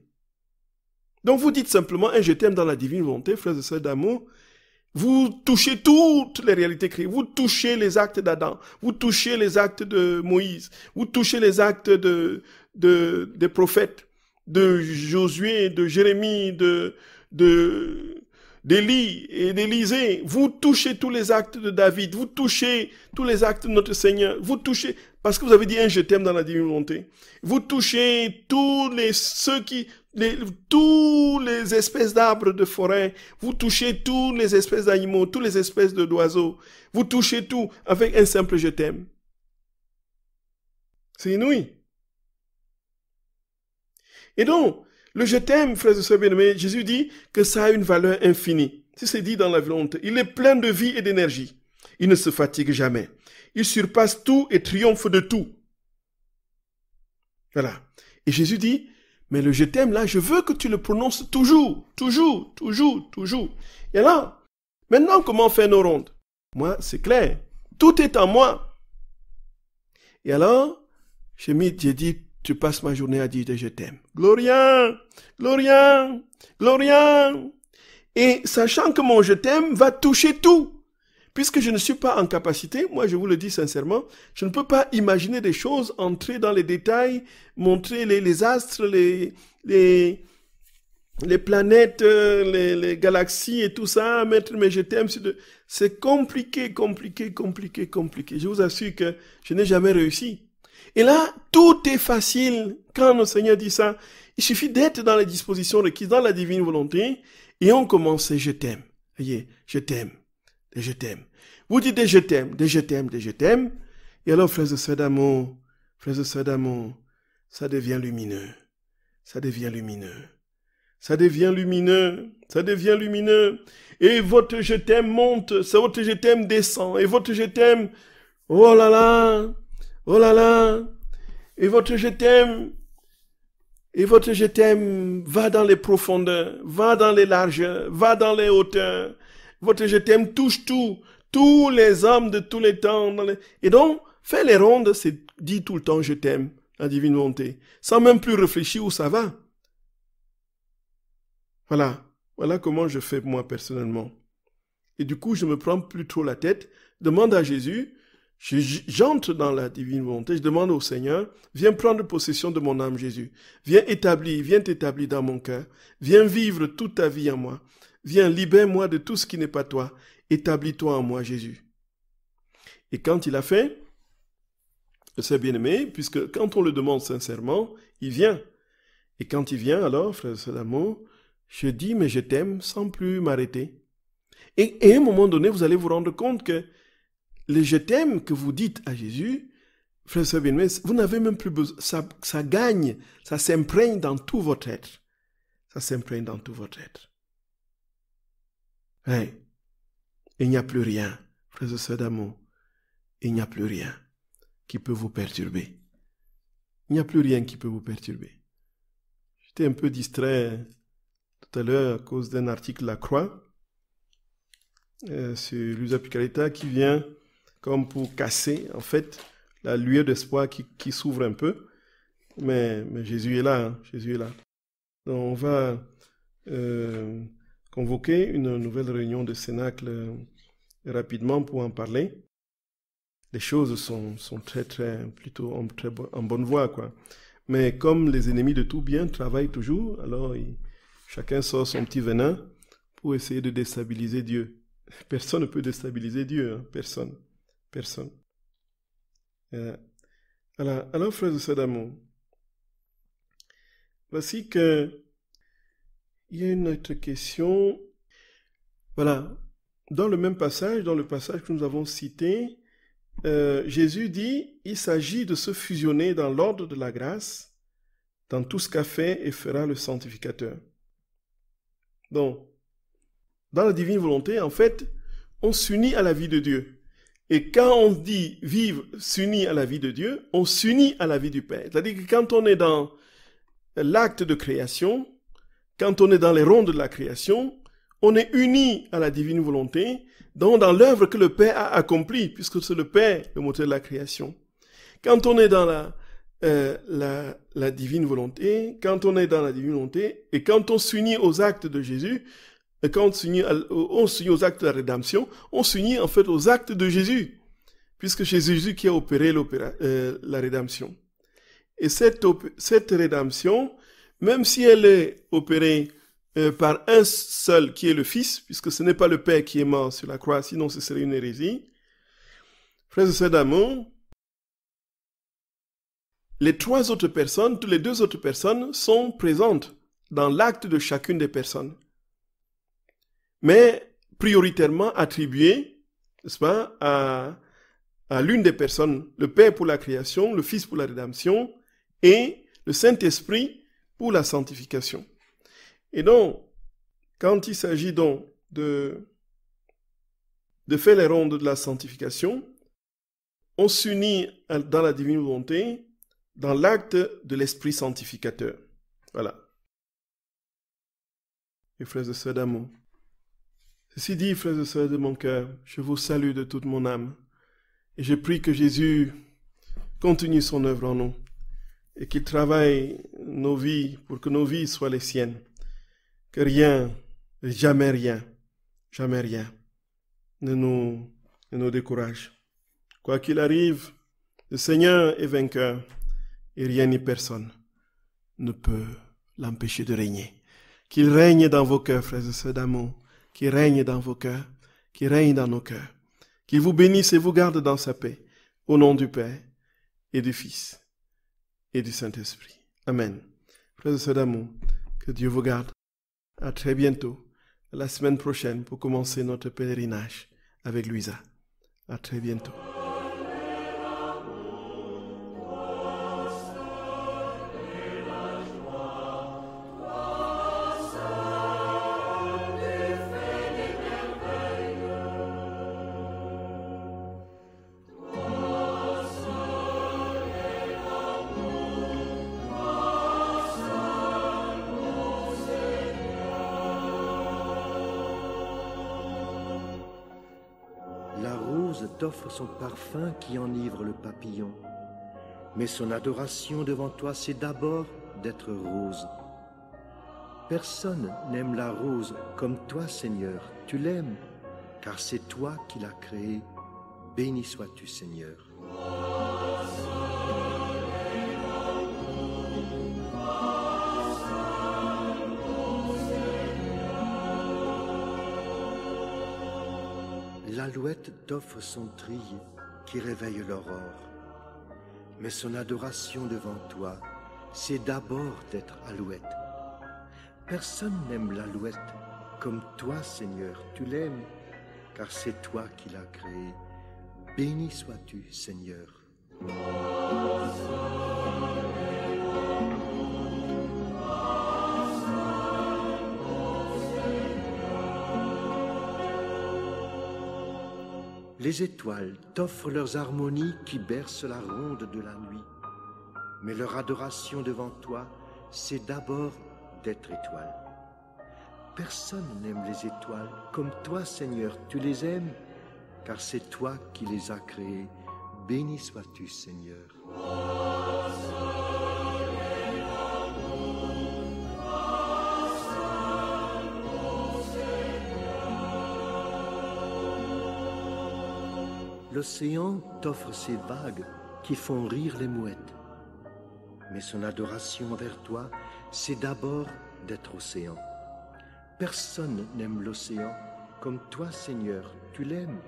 Donc vous dites simplement un je t'aime dans la divine volonté, frères et sœurs d'amour. Vous touchez toutes les réalités créées. Vous touchez les actes d'Adam. Vous touchez les actes de Moïse. Vous touchez les actes des prophètes, de Josué, de Jérémie, d'Élie et d'Élisée. Vous touchez tous les actes de David. Vous touchez tous les actes de notre Seigneur. Vous touchez, parce que vous avez dit un je t'aime dans la divine volonté. Vous touchez tous les espèces d'arbres de forêt, vous touchez toutes les espèces d'animaux, toutes les espèces d'oiseaux, vous touchez tout avec un simple je t'aime. C'est inouï. Et donc, le je t'aime, frères et sœurs bien-aimés, Jésus dit que ça a une valeur infinie. C'est dit dans la volonté. Il est plein de vie et d'énergie. Il ne se fatigue jamais. Il surpasse tout et triomphe de tout. Voilà. Et Jésus dit, mais le je t'aime là, je veux que tu le prononces toujours, toujours, toujours, toujours. Et là, maintenant, comment faire nos rondes? Moi, c'est clair. Tout est en moi. Et alors, j'ai dit, tu passes ma journée à dire je t'aime. Gloria, Gloria, Gloria. Et sachant que mon je t'aime va toucher tout. Puisque je ne suis pas en capacité, moi je vous le dis sincèrement, je ne peux pas imaginer des choses, entrer dans les détails, montrer les astres, les planètes, les galaxies et tout ça, mettre mes je t'aime. C'est compliqué. Je vous assure que je n'ai jamais réussi. Et là, tout est facile. Quand le Seigneur dit ça, il suffit d'être dans les dispositions requises, dans la divine volonté, et on commence je t'aime. Voyez, je t'aime. Et je t'aime. Vous dites des je t'aime, des je t'aime, des je t'aime. Et alors, frères et sœurs d'amour, ça devient lumineux. Ça devient lumineux. Ça devient lumineux. Ça devient lumineux. Et votre je t'aime monte. Votre je t'aime descend. Et votre je t'aime, oh là là. Oh là là. Et votre je t'aime va dans les profondeurs, va dans les largeurs, va dans les hauteurs. Votre je t'aime touche tout. Tous les hommes de tous les temps. Et donc, faire les rondes, c'est dire tout le temps je t'aime, la divine volonté, sans même plus réfléchir où ça va. Voilà comment je fais moi personnellement. Et du coup, je me prends plus trop la tête, demande à Jésus, j'entre dans la divine volonté, je demande au Seigneur, viens prendre possession de mon âme Jésus, viens t'établir dans mon cœur, viens vivre toute ta vie en moi, viens libère-moi de tout ce qui n'est pas toi, établis-toi en moi Jésus. Et quand il a fait, c'est bien aimé, puisque quand on le demande sincèrement, il vient. Et quand il vient, alors, frère et sœurs d'amour, je dis, mais je t'aime sans plus m'arrêter. Et à un moment donné, vous allez vous rendre compte que le je t'aime que vous dites à Jésus, frère et sœurs bien-aimés, vous n'avez même plus besoin, ça gagne, ça s'imprègne dans tout votre être. Ça s'imprègne dans tout votre être. Ouais. Et il n'y a plus rien, frères et sœurs d'amour, il n'y a plus rien qui peut vous perturber. Il n'y a plus rien qui peut vous perturber. J'étais un peu distrait tout à l'heure à cause d'un article de La Croix sur Luisa Picaretta qui vient comme pour casser en fait la lueur d'espoir qui s'ouvre un peu. Mais Jésus est là, hein, Jésus est là. Donc on va convoquer une nouvelle réunion de Cénacle rapidement pour en parler. Les choses sont plutôt en bonne voie, quoi. Mais comme les ennemis de tout bien travaillent toujours, alors chacun sort son petit venin pour essayer de déstabiliser Dieu. Personne ne peut déstabiliser Dieu, hein. Personne. Alors, frères et sœurs d'amour, voici que il y a une autre question. Voilà, dans le même passage, dans le passage que nous avons cité, Jésus dit, il s'agit de se fusionner dans l'ordre de la grâce, dans tout ce qu'a fait et fera le sanctificateur. Donc, dans la divine volonté, en fait, on s'unit à la vie de Dieu. Et quand on dit vivre s'unit à la vie de Dieu, on s'unit à la vie du Père. C'est-à-dire que quand on est dans l'acte de création, quand on est dans les rondes de la création, on est uni à la divine volonté, donc dans l'œuvre que le Père a accomplie, puisque c'est le Père, le moteur de la création. Quand on est dans la divine volonté, et quand on s'unit aux actes de Jésus, et quand on s'unit aux actes de la rédemption, on s'unit en fait aux actes de Jésus, puisque c'est Jésus qui a opéré la rédemption. Et cette rédemption, même si elle est opérée par un seul qui est le Fils, puisque ce n'est pas le Père qui est mort sur la croix, sinon ce serait une hérésie. Frères et sœurs d'amour, les deux autres personnes sont présentes dans l'acte de chacune des personnes, mais prioritairement attribuées, n'est-ce pas, à l'une des personnes, le Père pour la création, le Fils pour la rédemption et le Saint-Esprit pour la sanctification. Et donc, quand il s'agit donc de faire les rondes de la sanctification, on s'unit dans la divine volonté, dans l'acte de l'Esprit sanctificateur. Voilà. Et frères et sœurs d'amour, ceci dit, frères et sœurs de mon cœur, je vous salue de toute mon âme, et je prie que Jésus continue son œuvre en nous, et qu'il travaille nos vies pour que nos vies soient les siennes. Que rien, jamais rien ne nous décourage. Quoi qu'il arrive, le Seigneur est vainqueur et rien ni personne ne peut l'empêcher de régner. Qu'il règne dans vos cœurs, frères et sœurs d'amour, qu'il règne dans vos cœurs, qu'il règne dans nos cœurs. Qu'il vous bénisse et vous garde dans sa paix, au nom du Père et du Fils et du Saint-Esprit. Amen. Frères et sœurs d'amour, que Dieu vous garde. À très bientôt, la semaine prochaine, pour commencer notre pèlerinage avec Luisa. À très bientôt. La rose t'offre son parfum qui enivre le papillon. Mais son adoration devant toi, c'est d'abord d'être rose. Personne n'aime la rose comme toi, Seigneur. Tu l'aimes, car c'est toi qui l'as créée. Béni sois-tu, Seigneur. L'alouette t'offre son trille qui réveille l'aurore. Mais son adoration devant toi, c'est d'abord d'être alouette. Personne n'aime l'alouette comme toi, Seigneur. Tu l'aimes, car c'est toi qui l'as créée. Béni sois-tu, Seigneur. Les étoiles t'offrent leurs harmonies qui bercent la ronde de la nuit. Mais leur adoration devant toi, c'est d'abord d'être étoile. Personne n'aime les étoiles comme toi, Seigneur. Tu les aimes, car c'est toi qui les as créées. Béni sois-tu, Seigneur. L'océan t'offre ses vagues qui font rire les mouettes. Mais son adoration envers toi, c'est d'abord d'être océan. Personne n'aime l'océan comme toi, Seigneur. Tu l'aimes,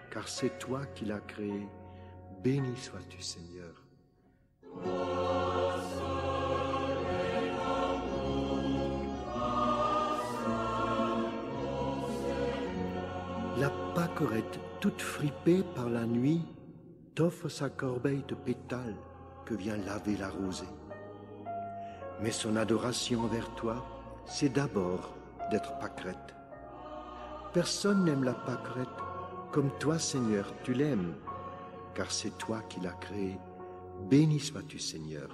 car c'est toi qui l'as créé. Béni sois-tu, Seigneur. La pâquerette, toute fripée par la nuit, t'offre sa corbeille de pétales que vient laver la rosée. Mais son adoration envers toi, c'est d'abord d'être pâquerette. Personne n'aime la pâquerette comme toi, Seigneur. Tu l'aimes, car c'est toi qui l'as créée. Béni sois-tu, Seigneur.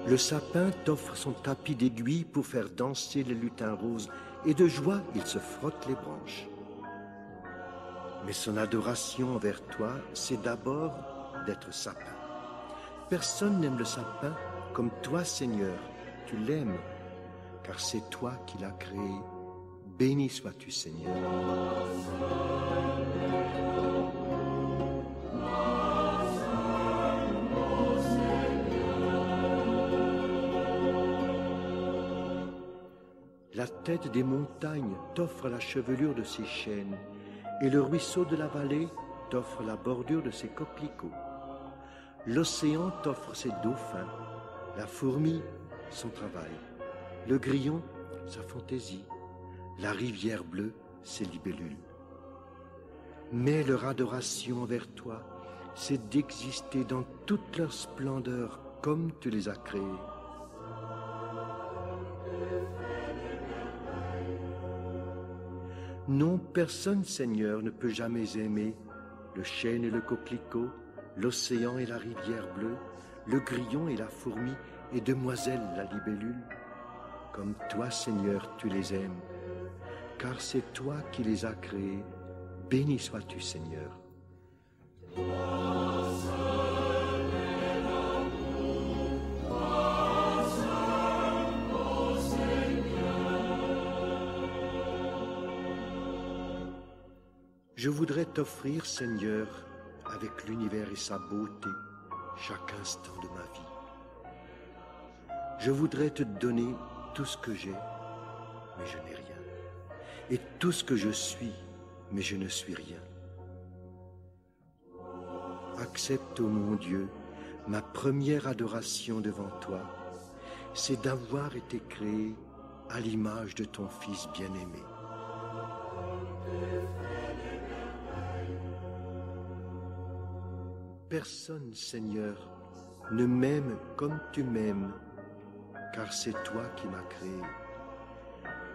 Le sapin t'offre son tapis d'aiguilles pour faire danser les lutins roses, et de joie il se frotte les branches. Mais son adoration envers toi, c'est d'abord d'être sapin. Personne n'aime le sapin comme toi, Seigneur. Tu l'aimes, car c'est toi qui l'as créé. Béni sois-tu, Seigneur. La tête des montagnes t'offre la chevelure de ses chênes, et le ruisseau de la vallée t'offre la bordure de ses coquelicots. L'océan t'offre ses dauphins, la fourmi son travail, le grillon sa fantaisie, la rivière bleue ses libellules. Mais leur adoration envers toi, c'est d'exister dans toute leur splendeur comme tu les as créés. Non, personne, Seigneur, ne peut jamais aimer le chêne et le coquelicot, l'océan et la rivière bleue, le grillon et la fourmi et demoiselle la libellule. Comme toi, Seigneur, tu les aimes, car c'est toi qui les as créés. Béni sois-tu, Seigneur. Je voudrais t'offrir, Seigneur, avec l'univers et sa beauté, chaque instant de ma vie. Je voudrais te donner tout ce que j'ai, mais je n'ai rien. Et tout ce que je suis, mais je ne suis rien. Accepte, ô mon Dieu, ma première adoration devant toi, c'est d'avoir été créé à l'image de ton Fils bien-aimé. Personne, Seigneur, ne m'aime comme tu m'aimes, car c'est toi qui m'as créé.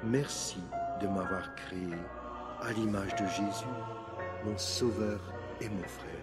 Merci de m'avoir créé à l'image de Jésus, mon Sauveur et mon frère.